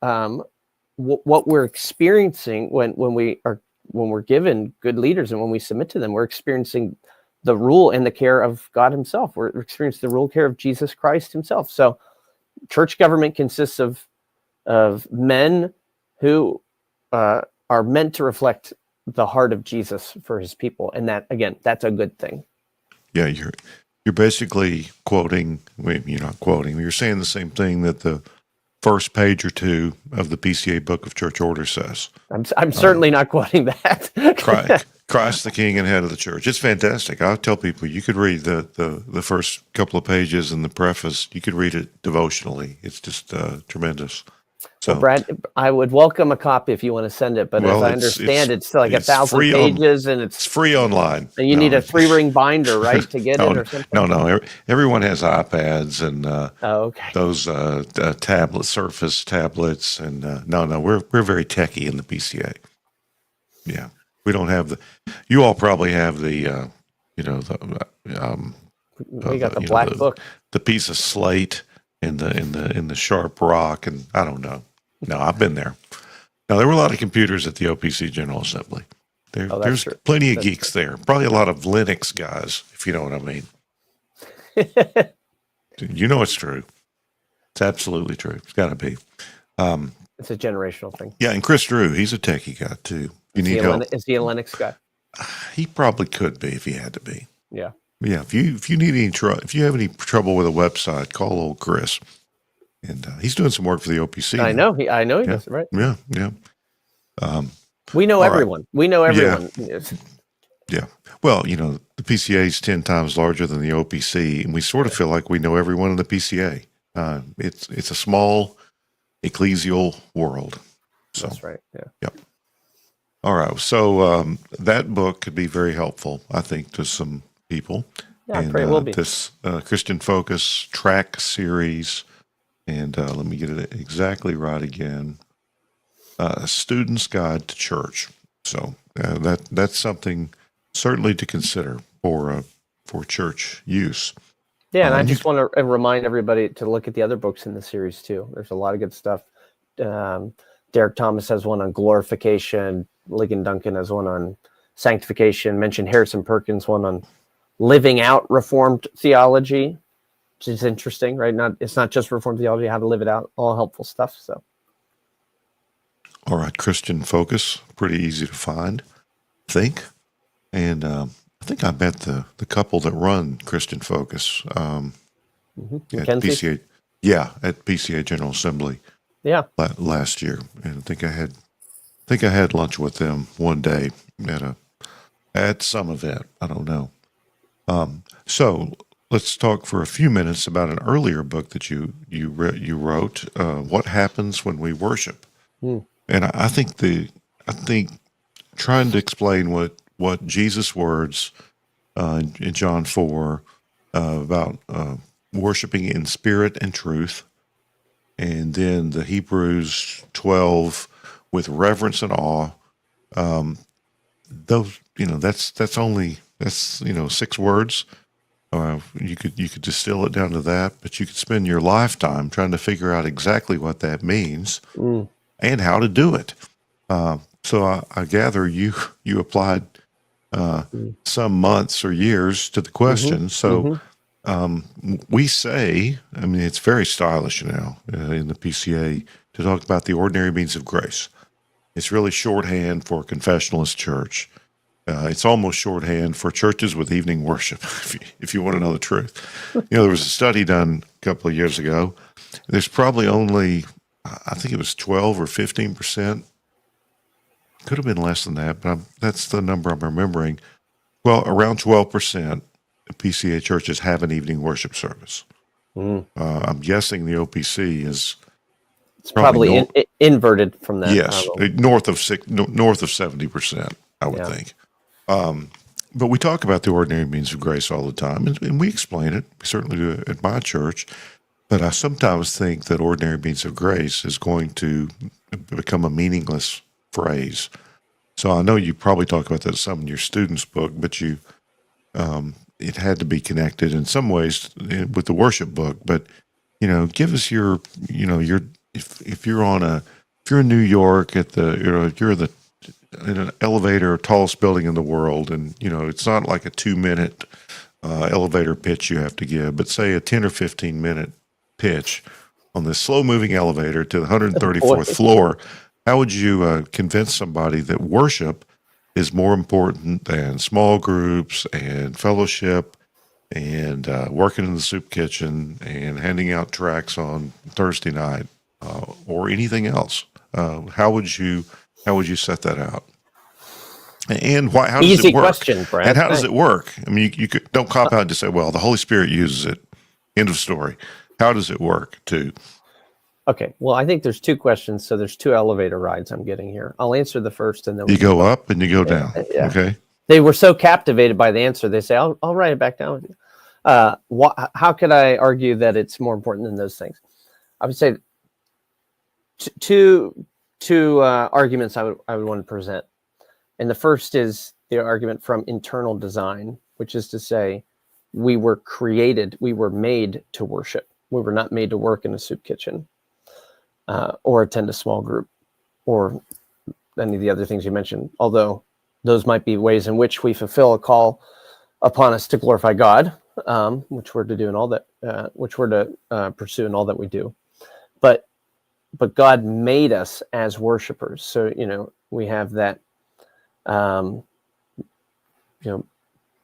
what we're experiencing when we're given good leaders and when we submit to them, we're experiencing the rule and the care of God himself. We're experiencing the rule and care of Jesus Christ himself. So church government consists of men who are meant to reflect the heart of Jesus for his people. And that, again, that's a good thing. Yeah, you're basically quoting. You're not quoting. You're saying the same thing that the first page or 2 of the PCA Book of Church Order says. I'm certainly not quoting that. Christ the King and Head of the Church. It's fantastic. I tell people you could read the first couple of pages in the preface. You could read it devotionally. It's just tremendous. So, well, Brad, I would welcome a copy if you want to send it, but as I understand, it's still like 1,000 pages, and it's free online. And you need a 3-ring binder, right, to get it or something? No. Everyone has iPads and those Surface tablets, and no, we're very techie in the PCA. Yeah, we don't have you all probably have the we got the black book, the piece of slate. In the sharp rock, and I don't know. No, I've been there. Now, there were a lot of computers at the OPC General Assembly. There's plenty of geeks there. Probably a lot of Linux guys, if you know what I mean. You know it's true. It's absolutely true. It's got to be. It's a generational thing. Yeah, and Chris Drew, he's a techie guy too. You need help. Is he a Linux guy? He probably could be if he had to be. Yeah. Yeah, if you need any if you have any trouble with a website, call old Chris, and he's doing some work for the OPC. I know he does, right? Yeah. We know everyone. Right. We know everyone. Yeah. Well, the PCA is 10 times larger than the OPC, and we sort of feel like we know everyone in the PCA. It's a small ecclesial world. So, that's right. Yeah. Yep. All right. So that book could be very helpful, I think, to some people. Yeah, I pray it will be. This Christian Focus track series, and let me get it exactly right again. A Student's Guide to Church. So that's something certainly to consider for church use. Yeah, and I And you, just want to remind everybody to look at the other books in the series too. There's a lot of good stuff. Derek Thomas has one on glorification. Ligon Duncan has one on sanctification. Mentioned Harrison Perkins one on living out Reformed theology, which is interesting, right? It's not just Reformed theology, how to live it out. All helpful stuff. So, all right, Christian Focus, pretty easy to find, I think. And I think I met the couple that run Christian Focus at Mackenzie? PCA. Yeah, at PCA General Assembly. Yeah. Last year, and I think I had lunch with them one day at some event. I don't know. So let's talk for a few minutes about an earlier book that you wrote. What happens when we worship? And I think trying to explain what Jesus' words in John 4 about worshiping in spirit and truth, and then the Hebrews 12 with reverence and awe. Those, that's 6 words. You could distill it down to that, but you could spend your lifetime trying to figure out exactly what that means and how to do it. So I gather you applied some months or years to the question. So we say, I mean, it's very stylish now in the PCA to talk about the ordinary means of grace. It's really shorthand for confessionalist church. It's almost shorthand for churches with evening worship, if you want to know the truth. There was a study done a couple of years ago. There's probably only, I think it was 12 or 15%. Could have been less than that, but that's the number I'm remembering. Well, around 12% of PCA churches have an evening worship service. I'm guessing the OPC is probably inverted from that. Yes, north of 70%, I would think. But we talk about the ordinary means of grace all the time, and we explain it. We certainly do it at my church. But I sometimes think that ordinary means of grace is going to become a meaningless phrase. So I know you probably talk about that some in your students' book, but it had to be connected in some ways with the worship book. But give us your if you're in New York at you're in an elevator, tallest building in the world, and it's not like a 2-minute elevator pitch you have to give, but say a 10 or 15-minute pitch on this slow-moving elevator to the 134th floor. How would you convince somebody that worship is more important than small groups and fellowship and working in the soup kitchen and handing out tracts on Thursday night or anything else? How would you set that out? And why? How does Easy it work? question, Brad. And how does it work? I mean, you don't cop out and just say, "Well, the Holy Spirit uses it." End of story. How does it work, too? Okay. Well, I think there's 2 questions, so there's 2 elevator rides I'm getting here. I'll answer the first, and then You go up and you go down. Yeah. Okay. They were so captivated by the answer, they say, "I'll write it back down with you." How could I argue that it's more important than those things? I would say two arguments I would want to present. And the first is the argument from internal design, which is to say, we were made to worship. We were not made to work in a soup kitchen or attend a small group or any of the other things you mentioned, although those might be ways in which we fulfill a call upon us to glorify God, which we're to do in all that, which we're to pursue in all that we do. But God made us as worshipers. So, we have that,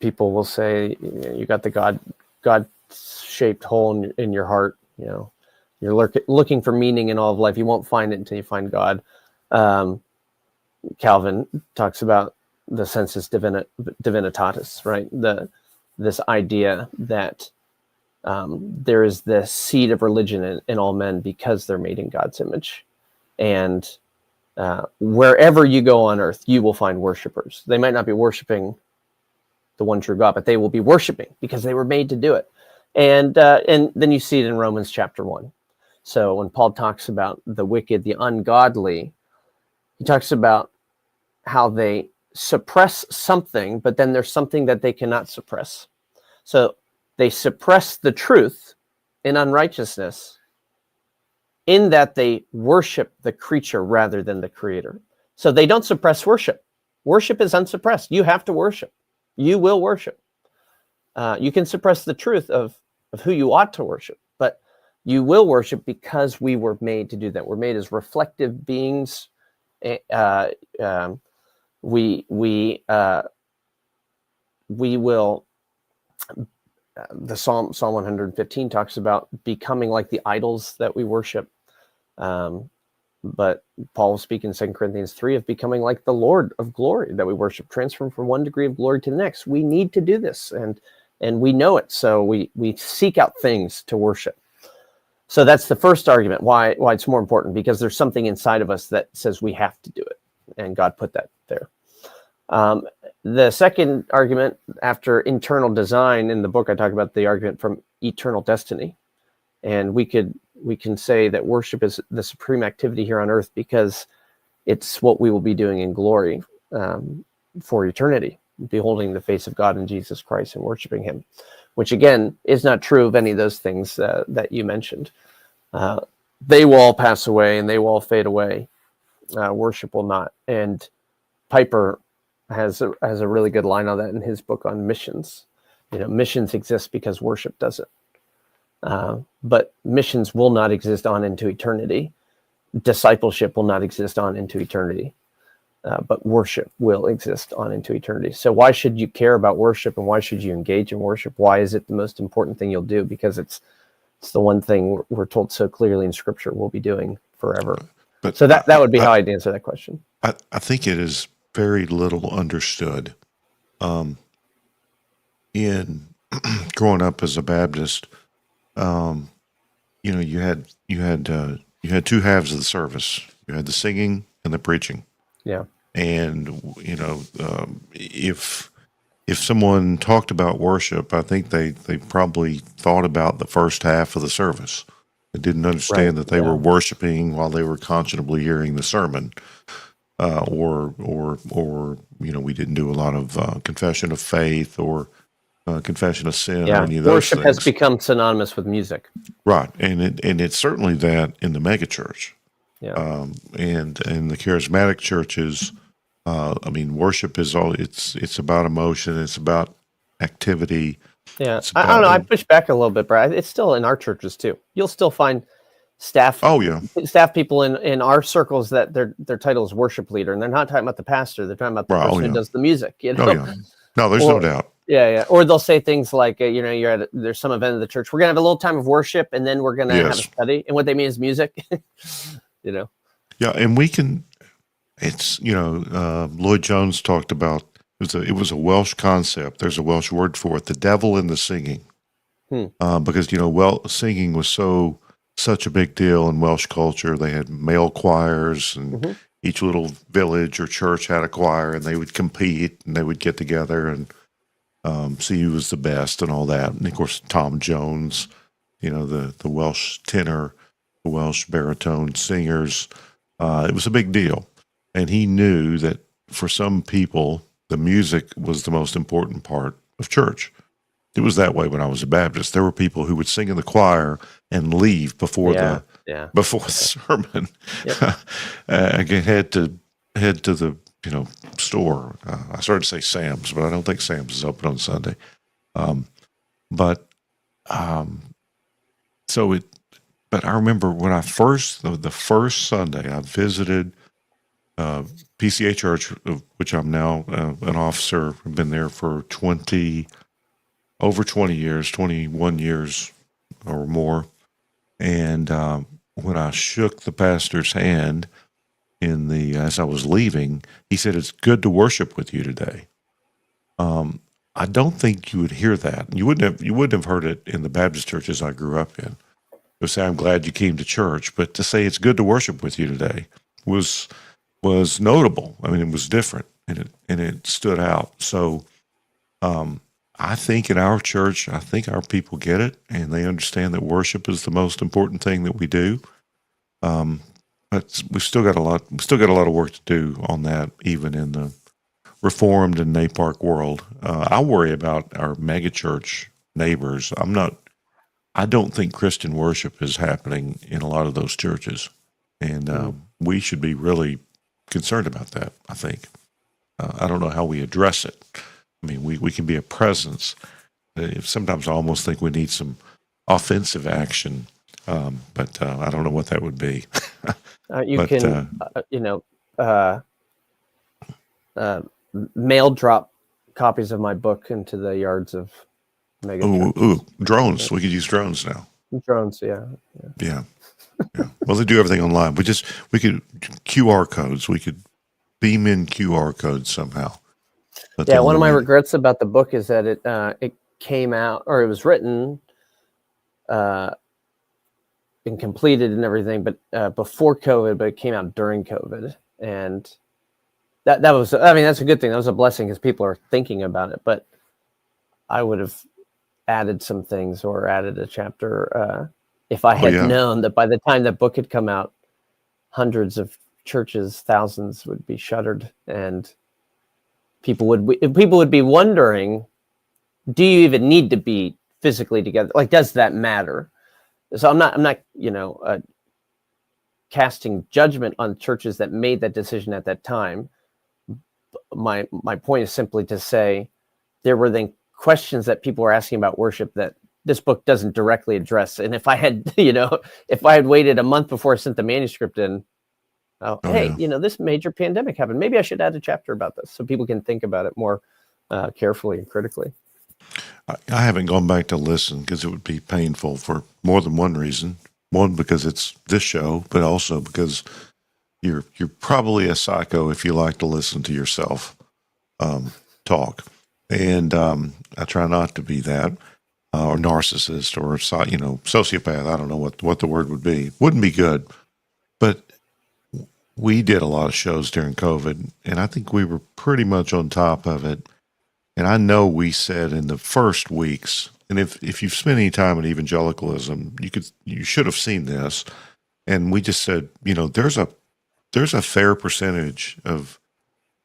people will say, you got the God-shaped hole in your heart. You're looking for meaning in all of life. You won't find it until you find God. Calvin talks about the sensus divinitatis, right? This idea that there is the seed of religion in all men because they're made in God's image. And wherever you go on earth, you will find worshipers. They might not be worshiping the one true God, but they will be worshiping because they were made to do it. And then you see it in Romans chapter 1. So when Paul talks about the wicked, the ungodly, he talks about how they suppress something, but then there's something that they cannot suppress. So they suppress the truth in unrighteousness, in that they worship the creature rather than the creator. So they don't suppress worship. Worship is unsuppressed. You have to worship. You will worship. You can suppress the truth of who you ought to worship, but you will worship because we were made to do that. We're made as reflective beings. We will. The Psalm 115 talks about becoming like the idols that we worship. But Paul will speak in 2 Corinthians 3 of becoming like the Lord of glory that we worship, transform from one degree of glory to the next. We need to do this, and we know it, so we seek out things to worship. So that's the first argument, why it's more important, because there's something inside of us that says we have to do it, and God put that there. The second argument, after internal design, in the book I talk about the argument from eternal destiny, and we can say that worship is the supreme activity here on earth because it's what we will be doing in glory for eternity, beholding the face of God in Jesus Christ and worshiping him, which again is not true of any of those things that you mentioned. They will all pass away and they will all fade away. Worship will not. And Piper has a really good line on that in his book on missions. Missions exist because worship doesn't. But missions will not exist on into eternity. Discipleship will not exist on into eternity. But worship will exist on into eternity. So why should you care about worship, and why should you engage in worship? Why is it the most important thing you'll do? Because it's the one thing we're told so clearly in Scripture we'll be doing forever. But so that would be how I'd answer that question. I think it is very little understood. In growing up as a Baptist, you had two halves of the service. You had the singing and the preaching. Yeah. And if someone talked about worship, I think they probably thought about the first half of the service. They didn't understand that they were worshiping while they were conscionably hearing the sermon. Or we didn't do a lot of confession of faith or confession of sin or any of those worship things. has become synonymous with music. Right, and it's certainly that in the megachurch. Yeah. And the charismatic churches, worship is all. It's about emotion. It's about activity. Yeah, I don't know. I push back a little bit, Brad. It's still in our churches too. You'll still find staff. Oh yeah, staff people in our circles that their title is worship leader, and they're not talking about the pastor. They're talking about the person who does the music. Oh yeah. No, there's no doubt. Yeah. Or they'll say things like, you're there's some event of the church. We're gonna have a little time of worship, and then we're gonna have a study. And what they mean is music. Yeah, and we can. It's Lloyd Jones talked about it was a Welsh concept. There's a Welsh word for it: the devil in the singing, because singing was such a big deal in Welsh culture. They had male choirs, and each little village or church had a choir, and they would compete and they would get together and see who was the best and all that. And of course, Tom Jones, the Welsh tenor, the Welsh baritone singers. It was a big deal. And he knew that for some people, the music was the most important part of church. It was that way when I was a Baptist. There were people who would sing in the choir and leave before the sermon. Yep. Again, head to the store. I started to say Sam's, but I don't think Sam's is open on Sunday. But I remember when the first Sunday I visited PCA Church, of which I'm now an officer. I've been there for over 20 years, 21 years or more. And when I shook the pastor's hand as I was leaving, he said, "It's good to worship with you today." I don't think you would hear that. You wouldn't have heard it in the Baptist churches I grew up in. To say, "I'm glad you came to church," but to say, "It's good to worship with you today," was notable. I mean, it was different, and it stood out. So, I think in our church, I think our people get it, and they understand that worship is the most important thing that we do. But we've still got a lot of work to do on that, even in the Reformed and NAPARC world. I worry about our megachurch neighbors. I don't think Christian worship is happening in a lot of those churches. And we should be really concerned about that, I think. I don't know how we address it. I mean, we can be a presence. Sometimes I almost think we need some offensive action, but I don't know what that would be. Mail drop copies of my book into the yards of mega churches. Drones. We could use drones now. Drones, yeah. Well, they do everything online. We could QR codes. We could beam in QR codes somehow. One of my regrets about the book is that it came out, or it was written and completed and everything, but before COVID, but it came out during COVID, and that was, I mean, that's a good thing. That was a blessing because people are thinking about it. But I would have added some things or added a chapter if I had known that by the time that book had come out, hundreds of churches, thousands would be shuttered, and people would be wondering, do you even need to be physically together? Like, does that matter? So I'm not casting judgment on churches that made that decision at that time. My point is simply to say there were then questions that people were asking about worship that this book doesn't directly address. And if I had, if I had waited a month before I sent the manuscript in, this major pandemic happened, maybe I should add a chapter about this so people can think about it more carefully and critically. I haven't gone back to listen because it would be painful for more than one reason. One, because it's this show, but also because you're probably a psycho if you like to listen to yourself talk. And I try not to be that, or narcissist, or sociopath. I don't know what the word would be. Wouldn't be good. But we did a lot of shows during COVID, and I think we were pretty much on top of it. And I know we said in the first weeks, and if you've spent any time in evangelicalism, you should have seen this. And we just said, there's a fair percentage of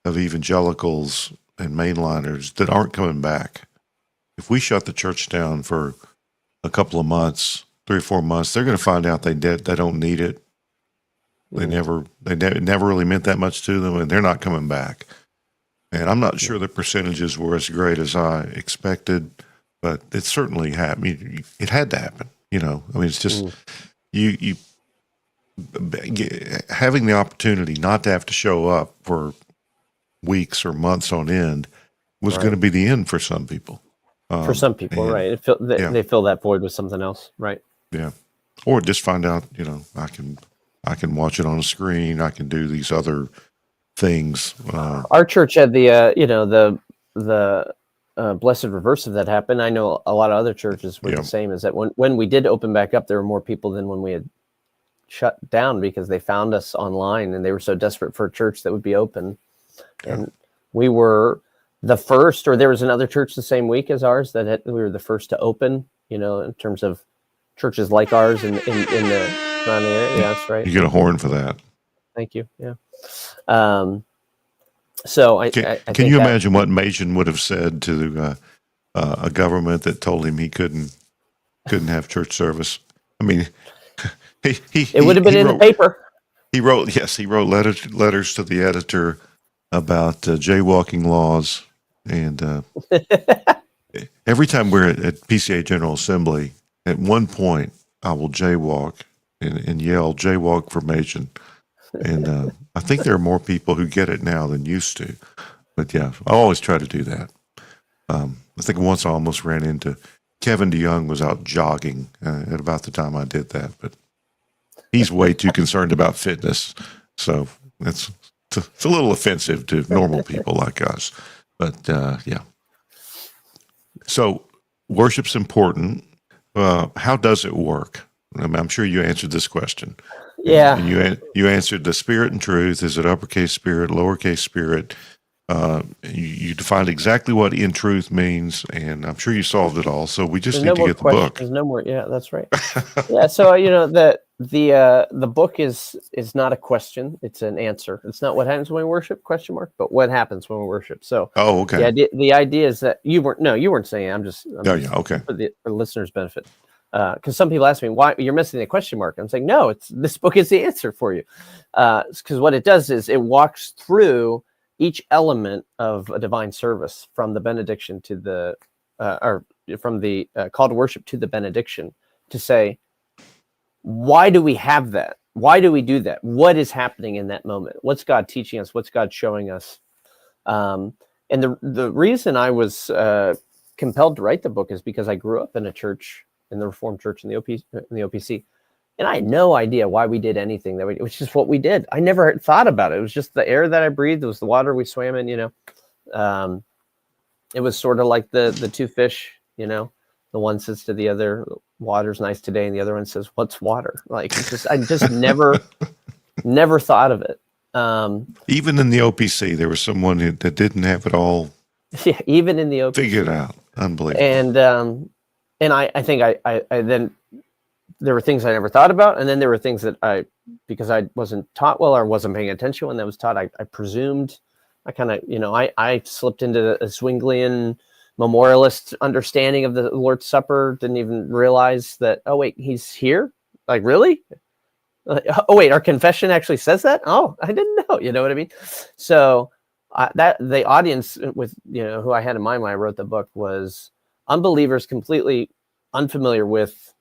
evangelicals and mainliners that aren't coming back. If we shut the church down for a couple of months, 3 or 4 months, they're going to find out they don't need it. It never really meant that much to them, and they're not coming back. And I'm not sure the percentages were as great as I expected, but it certainly happened. It had to happen. It's just you having the opportunity not to have to show up for weeks or months on end was going to be the end for some people. Right? They fill that void with something else, right? Yeah, or just find out. I can watch it on a screen. I can do these other things. Our church had the blessed reverse of that happen. I know a lot of other churches were the same. Is that when we did open back up, there were more people than when we had shut down because they found us online and they were so desperate for a church that would be open. And we were the first, or there was another church the same week as ours we were the first to open. In terms of churches like ours in the surrounding area. Yeah, that's right. You get a horn for that. Thank you. Yeah. So I can you imagine what Machen would have said to a government that told him he couldn't have church service? I mean, it would have been in the paper. He wrote letters to the editor about jaywalking laws, and every time we're at PCA General Assembly, at one point I will jaywalk and yell "jaywalk formation," and I think there are more people who get it now than used to. But yeah, I always try to do that. I think once I almost ran into Kevin DeYoung was out jogging at about the time I did that, but he's way too concerned about fitness, so it's a little offensive to normal people like us. But yeah. So worship's important. How does it work? I'm sure you answered this question. Yeah. And you answered the spirit and truth. Is it uppercase spirit, lowercase spirit? You defined exactly what in truth means, and I'm sure you solved it all. So we just There's need no to more get the question. book. There's no more. Yeah, that's right. Yeah. So the book is not a question. It's an answer. It's not what happens when we worship ? But what happens when we worship. So Oh, okay. the idea is that you weren't saying it. I'm just Okay. for the listeners' benefit. Because some people ask me why you're missing the question mark. I'm saying no. This book is the answer for you. Because what it does is it walks through each element of a divine service, from the benediction to the or from the call to worship to the benediction, to say, why do we have that? Why do we do that? What is happening in that moment? What's God teaching us? What's God showing us? And the reason I was compelled to write the book is because I grew up in a church, in the Reformed Church in the OPC, and I had no idea why we did anything that it was just what we did. I never thought about it. It was just the air that I breathed. It was the water we swam in. It was sort of like the two fish. The one says to the other, "Water's nice today," and the other one says, "What's water?" Like I just never thought of it. Even in the OPC, there was someone that didn't have it all. Yeah, even in the OPC, figured out. Unbelievable. And I think I then there were things I never thought about, and then there were things that because I wasn't taught well or wasn't paying attention when that was taught, I presumed. I kind of, I slipped into a Zwinglian memorialist understanding of the Lord's Supper, didn't even realize that, oh, wait, he's here? Like, really? Oh, wait, our confession actually says that? Oh, I didn't know. You know what I mean? So that the audience with, who I had in mind when I wrote the book was unbelievers completely unfamiliar with,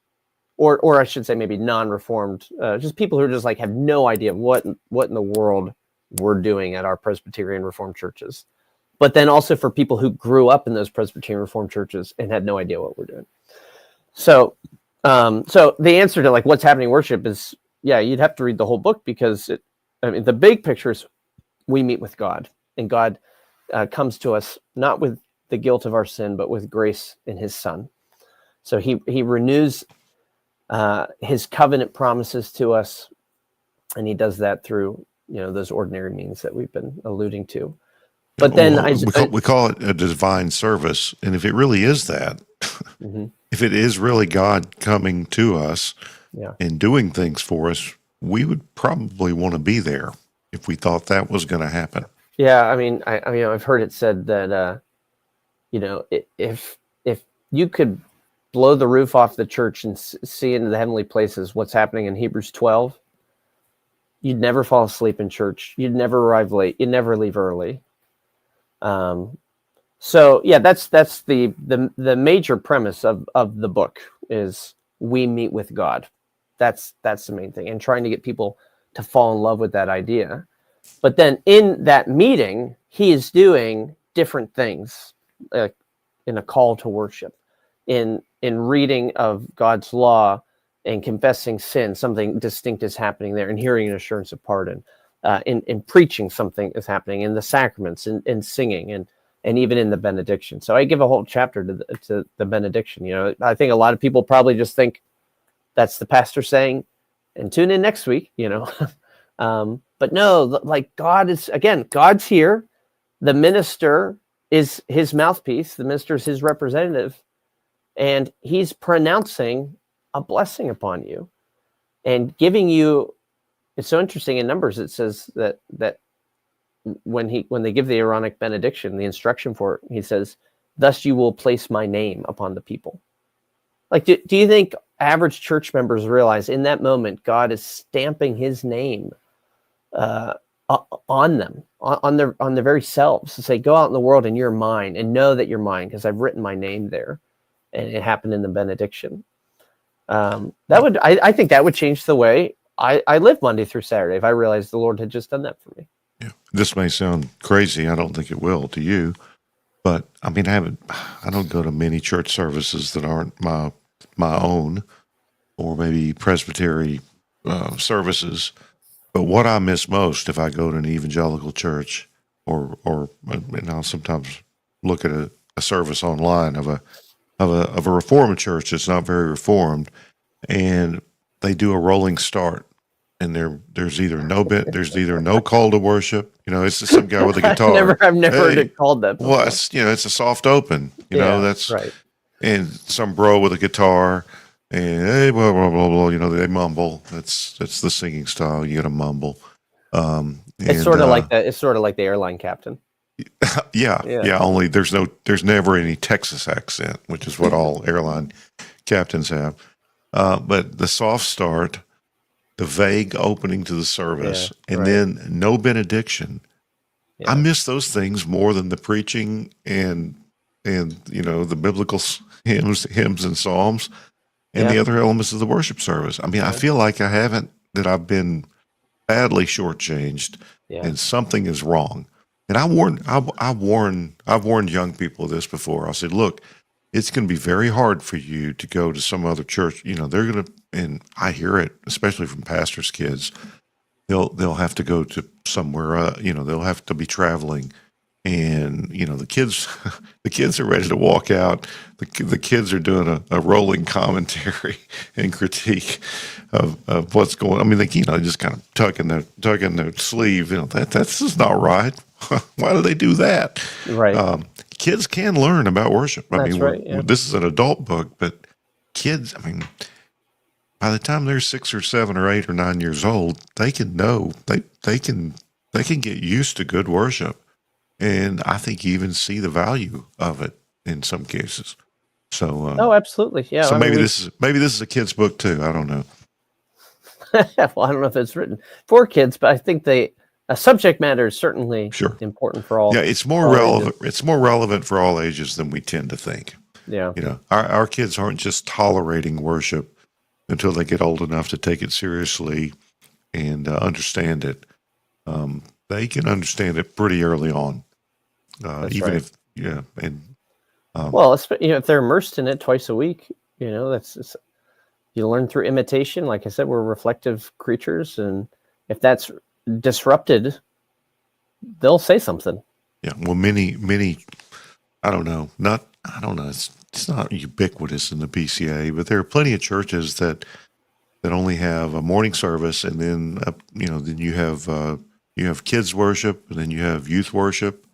or I should say maybe non-reformed, just people who are just like have no idea what in the world we're doing at our Presbyterian Reformed churches. But then also for people who grew up in those Presbyterian Reformed churches and had no idea what we're doing. So so the answer to like what's happening in worship is, yeah, you'd have to read the whole book, because the big picture is we meet with God, and God comes to us not with the guilt of our sin, but with grace in his Son. So he renews his covenant promises to us, and he does that through those ordinary means that we've been alluding to. But then we call it a divine service, and if it really is that, mm-hmm. If it is really God coming to us and doing things for us, we would probably want to be there if we thought that was going to happen. Yeah, I mean, I've heard it said that if you could blow the roof off the church and see into the heavenly places what's happening in Hebrews 12, you'd never fall asleep in church. You'd never arrive late. You'd never leave early. So yeah, that's the major premise of the book is we meet with God. That's the main thing, and trying to get people to fall in love with that idea. But then in that meeting, he is doing different things in a call to worship, in reading of God's law and confessing sin, something distinct is happening there, and hearing an assurance of pardon. In preaching, something is happening in the sacraments, in singing, and even in the benediction. So I give a whole chapter to the benediction. I think a lot of people probably just think that's the pastor saying, and tune in next week, but no, like God's here. The minister is his mouthpiece. The minister is his representative, and he's pronouncing a blessing upon you and giving you. It's so interesting in Numbers. It says that when they give the Aaronic benediction, the instruction for it, he says, "Thus you will place my name upon the people." Like, do you think average church members realize in that moment God is stamping his name on them, on their very selves, to say, "Go out in the world and you're mine, and know that you're mine because I've written my name there," and it happened in the benediction. I think that would change the way I live Monday through Saturday if I realized the Lord had just done that for me. Yeah, this may sound crazy. I don't think it will to you, but I mean, I don't go to many church services that aren't my own, or maybe presbytery services. But what I miss most if I go to an evangelical church, or and I'll sometimes look at a service online of a Reformed church that's not very Reformed, and they do a rolling start. there's either no call to worship. It's just some guy with a guitar. I've never heard Hey, it called that before. well, it's a soft open. That's right. and some bro with a guitar and hey, blah blah blah blah. They mumble. That's the singing style. You got to mumble. It's sort of like that. It's sort of like the airline captain. Yeah. Only there's never any Texas accent, which is what all airline captains have. But the soft start, the vague opening to the service, and then no benediction. Yeah. I miss those things more than the preaching and the biblical hymns and psalms and the other elements of the worship service. I mean, I feel like I've been badly shortchanged, and something is wrong. And I've warned young people of this before. I said, look, it's going to be very hard for you to go to some other church. They're going to, and I hear it, especially from pastors' kids. They'll have to go to somewhere. They'll have to be traveling, and the kids are ready to walk out. The kids are doing a rolling commentary and critique of what's going. I mean, they just kind of tucking their sleeve. That's just not right. Why do they do that? Right. Kids can learn about worship. I mean, right, yeah. This is an adult book, but kids, I mean, by the time they're 6 or 7 or 8 or 9 years old, they can know they can get used to good worship, and I think even see the value of it in some cases. So, absolutely, yeah. So maybe this is a kid's book too. I don't know. Well, I don't know if it's written for kids, but I think subject matter is certainly important for all. Yeah, it's more relevant. Ages. It's more relevant for all ages than we tend to think. Yeah, our kids aren't just tolerating worship until they get old enough to take it seriously and understand it. They can understand it pretty early on, if if they're immersed in it twice a week, that's you learn through imitation. Like I said, we're reflective creatures, and if that's disrupted, they'll say something. Yeah. Well, many, I don't know. It's not ubiquitous in the PCA, but there are plenty of churches that only have a morning service, and then then you have kids worship, and then you have youth worship,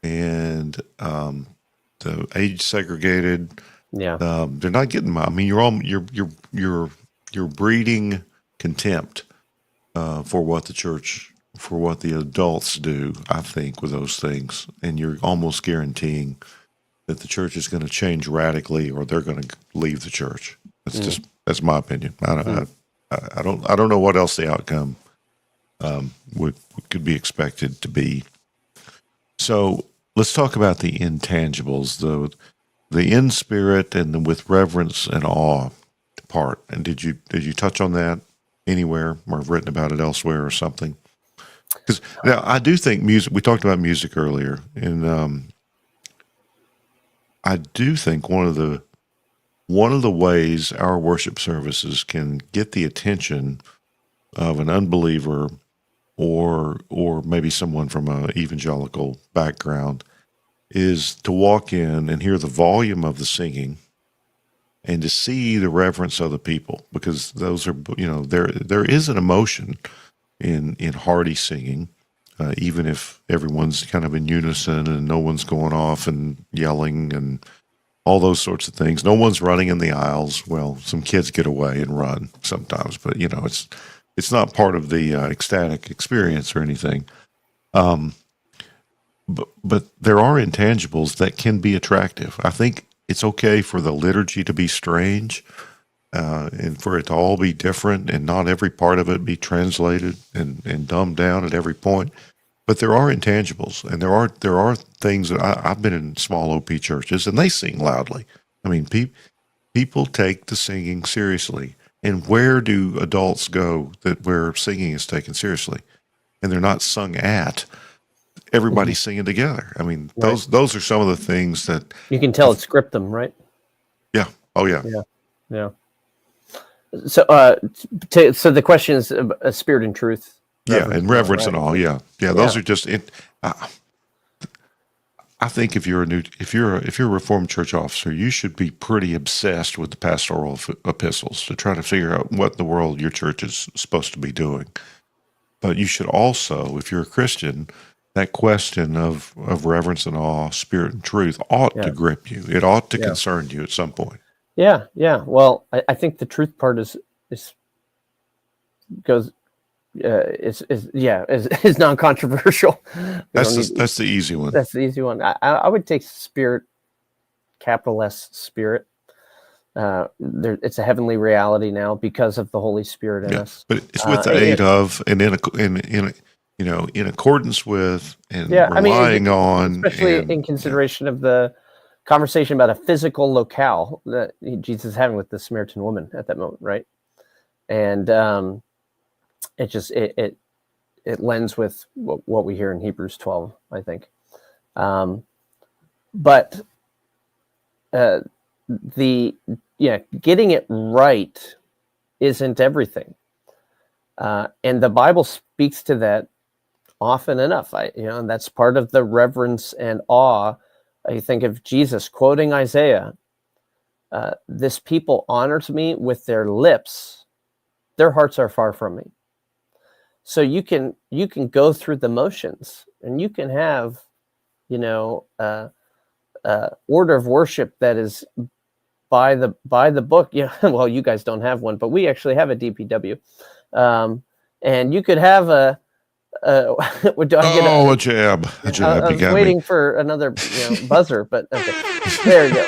and the age segregated. Yeah. They're not getting. I mean, you're breeding contempt for what the adults do, I think, with those things. And you're almost guaranteeing that the church is going to change radically, or they're going to leave the church. That's my opinion. I don't know what else the outcome could be expected to be. So let's talk about the intangibles, the in spirit and the with reverence and awe part. And did you touch on that anywhere, or have written about it elsewhere or something? Because now I do think music. We talked about music earlier, and I do think one of the ways our worship services can get the attention of an unbeliever or maybe someone from an evangelical background is to walk in and hear the volume of the singing and to see the reverence of the people, because those are, there is an emotion in hearty singing, even if everyone's kind of in unison and no one's going off and yelling and all those sorts of things. No one's running in the aisles. Well, some kids get away and run sometimes, but it's not part of the ecstatic experience or anything. But there are intangibles that can be attractive. I think it's okay for the liturgy to be strange, and for it to all be different, and not every part of it be translated and dumbed down at every point. But there are intangibles, and there are things that I've been in small OP churches, and they sing loudly. I mean, people take the singing seriously. And where do adults go where singing is taken seriously, and they're not sung at? Everybody's singing together. I mean, those are some of the things that you can tell it's scriptum, right? Yeah. Oh, yeah. Yeah. So, so the question is spirit and truth. And reverence and all. Yeah. Those are just it. I think if you're a Reformed church officer, you should be pretty obsessed with the pastoral epistles to try to figure out what in the world your church is supposed to be doing. But you should also, if you're a Christian, that question of reverence and awe, spirit and truth ought to grip you. It ought to concern you at some point. Yeah. Well, I think the truth part is non-controversial. That's the easy one. That's the easy one. I would take spirit, capital S, spirit. It's a heavenly reality now because of the Holy Spirit in us. But it's with the aid of and in accordance with and relying on, especially in consideration of the conversation about a physical locale that Jesus is having with the Samaritan woman at that moment, right? And it lends with what we hear in Hebrews 12, I think. But getting it right isn't everything, and the Bible speaks to that often enough. And that's part of the reverence and awe. I think of Jesus quoting Isaiah, "This people honors me with their lips; their hearts are far from me." So you can go through the motions, and you can have, order of worship that is by the book. Well, you guys don't have one, but we actually have a DPW, and you could have a jab. I was waiting for another buzzer, but okay, there you go.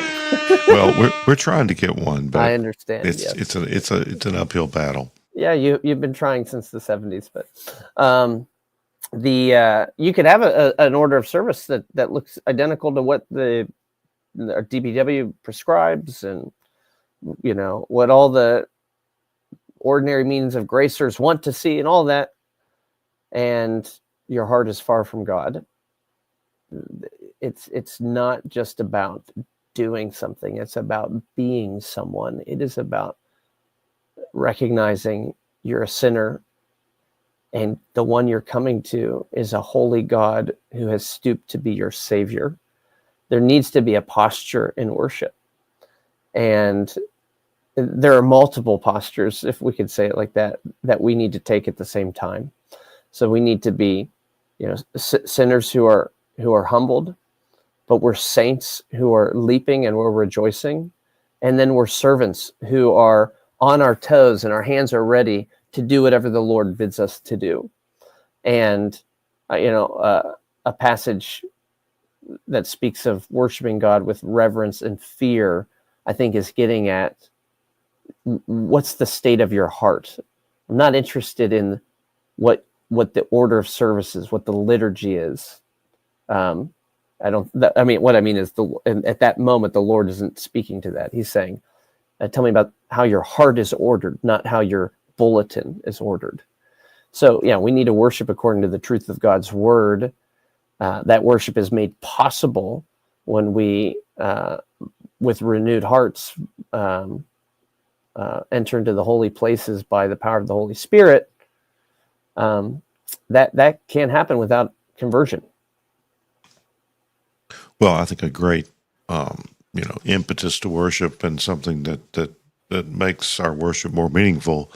Well, we're trying to get one, but I understand. It's an uphill battle. Yeah, you've been trying since the 70s, but you could have an order of service that looks identical to what the DPW prescribes, and what all the ordinary means of gracers want to see, and all that, and your heart is far from God. It's not just about doing something; it's about being someone. It is about recognizing you're a sinner, and the one you're coming to is a holy God who has stooped to be your savior. There needs to be a posture in worship, and there are multiple postures, if we could say it like that we need to take at the same time. So we need to be, sinners who are humbled, but we're saints who are leaping and we're rejoicing, and then we're servants who are on our toes and our hands are ready to do whatever the Lord bids us to do. And, a passage that speaks of worshiping God with reverence and fear, I think is getting at what's the state of your heart. I'm not interested in what the order of service is, what the liturgy is. What I mean is at that moment, the Lord isn't speaking to that. He's saying, tell me about how your heart is ordered, not how your bulletin is ordered. So, we need to worship according to the truth of God's word. That worship is made possible when we, with renewed hearts, enter into the holy places by the power of the Holy Spirit. That can't happen without conversion. Well, I think a great impetus to worship, and something that makes our worship more meaningful,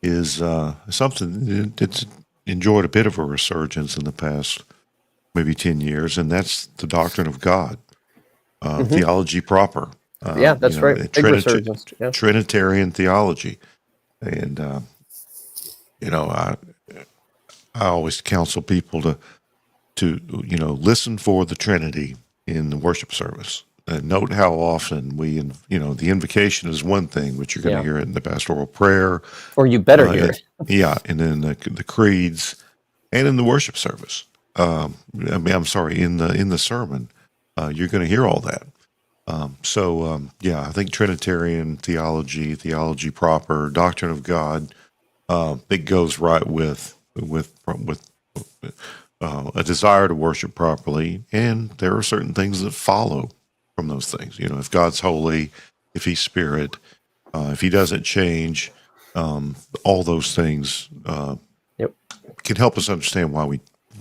is something that's enjoyed a bit of a resurgence in the past maybe 10 years, and that's the doctrine of God, theology proper. That's right. Big resurgence. Yeah. Trinitarian theology, and I always counsel people to listen for the Trinity in the worship service. Note how often the invocation is one thing, but you're going to hear it in the pastoral prayer, or you better hear it. Yeah, and then the creeds, and in the worship service. In the sermon, you're going to hear all that. I think Trinitarian theology proper, doctrine of God, it goes right with a desire to worship properly, and there are certain things that follow from those things. If God's holy, if He's spirit, if He doesn't change, all those things can help us understand why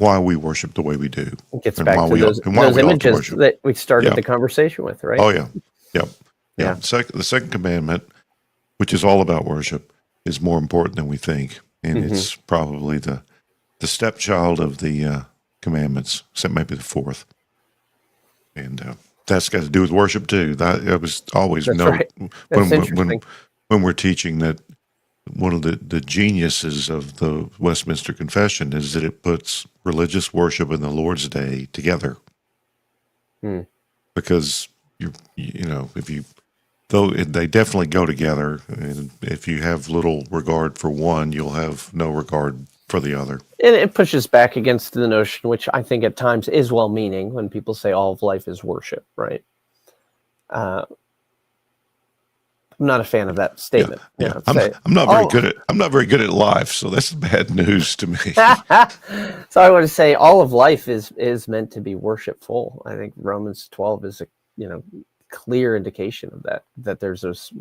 why we worship the way we do. It gets and back why to we those ought to images worship. that we started Yeah. the conversation with, right? Oh yeah, yep, Yeah. The second commandment, which is all about worship, is more important than we think, and it's probably the stepchild of the commandments, except maybe the fourth, and that's got to do with worship too. That was always That's note right. That's interesting. when we're teaching that one of the geniuses of the Westminster Confession is that it puts religious worship and the Lord's Day together, because though they definitely go together, and if you have little regard for one, you'll have no regard for the other. And it pushes back against the notion, which I think at times is well-meaning, when people say all of life is worship, right? I'm not a fan of that statement. Yeah. I'm not very good at life, so that's bad news to me. So I want to say all of life is meant to be worshipful. I think Romans 12 is a clear indication of that there's this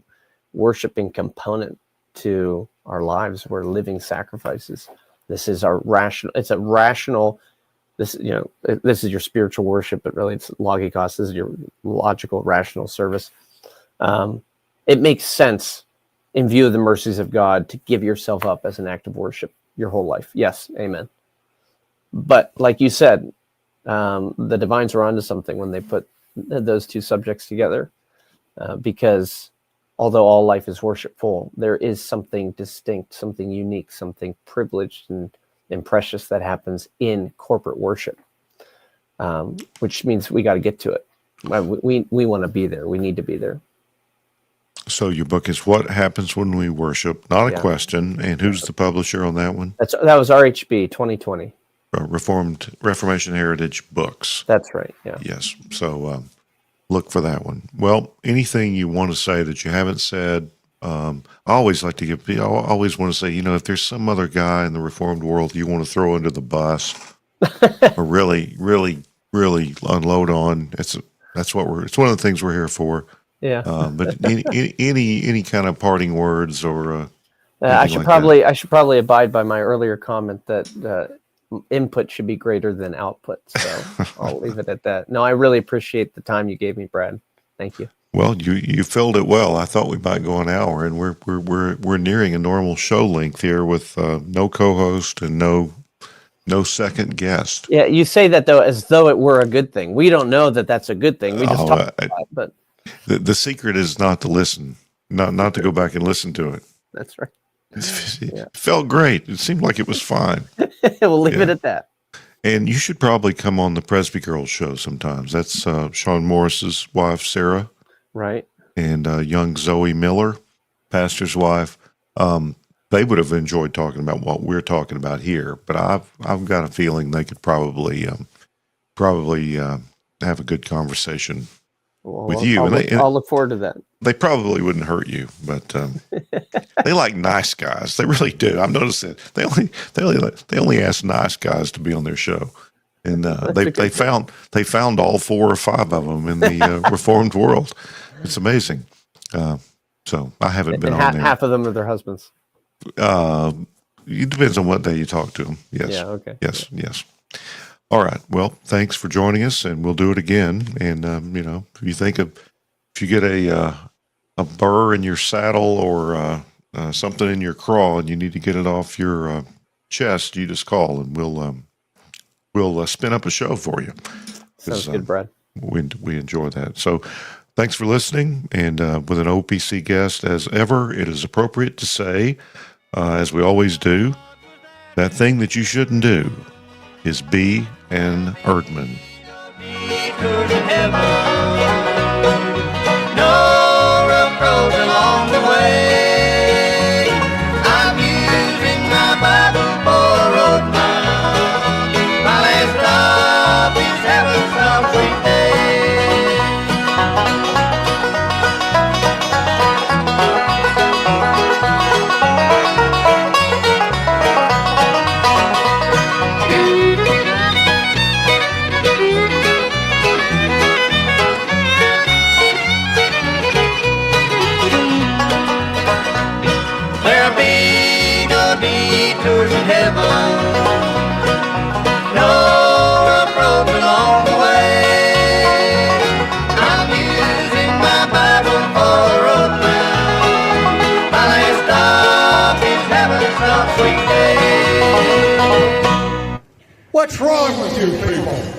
worshiping component to our lives. We're living sacrifices. This is our rational. It's a rational. This is your spiritual worship, but really it's logikos. This is your logical, rational service. It makes sense in view of the mercies of God to give yourself up as an act of worship your whole life. Yes, amen. But like you said, the divines are onto something when they put those two subjects together, because although all life is worshipful, there is something distinct, something unique, something privileged and precious that happens in corporate worship, which means we got to get to it. We want to be there. We need to be there. So your book is What Happens When We Worship, not a question. And who's the publisher on that one? That was RHB 2020. Reformation Heritage Books. That's right. Yeah. Yes. So look for that one. Well, anything you want to say that you haven't said, I always like to I always want to say, if there's some other guy in the Reformed world you want to throw under the bus or really, really, really unload on, it's one of the things we're here for. Yeah. But any kind of parting words or I should probably abide by my earlier comment that input should be greater than output. So I'll leave it at that. No, I really appreciate the time you gave me, Brad. Thank you. Well, you filled it well. I thought we might go an hour, and we're nearing a normal show length here with no co-host and no second guest. Yeah, you say that though as though it were a good thing. We don't know that that's a good thing. We just talk about it, but the secret is not to listen, not to go back and listen to it. That's right. It felt great. It seemed like it was fine. We'll leave it at that. And you should probably come on the Presby Girls show sometimes. That's Sean Morris's wife, Sarah. Right. And young Zoe Miller, pastor's wife. They would have enjoyed talking about what we're talking about here, but I've got a feeling they could probably have a good conversation with you. I'll look forward to that. They probably wouldn't hurt you, but they like nice guys. They really do. I've noticed that they only ask nice guys to be on their show, and they found all 4 or 5 of them in the Reformed world. It's amazing. So I haven't been on there. Half of them are their husbands. It depends on what day you talk to them. Yes. Yeah. Okay. Yes. All right. Well, thanks for joining us, and we'll do it again. And if you get a burr in your saddle or something in your craw, and you need to get it off your chest, you just call, and we'll spin up a show for you. Sounds good, Brad. We enjoy that. So, thanks for listening. And with an OPC guest, as ever, it is appropriate to say, as we always do, that thing that you shouldn't do is be an Erdman. No rough roads along the way. I'm using my Bible for a road mile. My last stop is heaven some sweet day. There'll be no detours in heaven, no What's wrong with you people?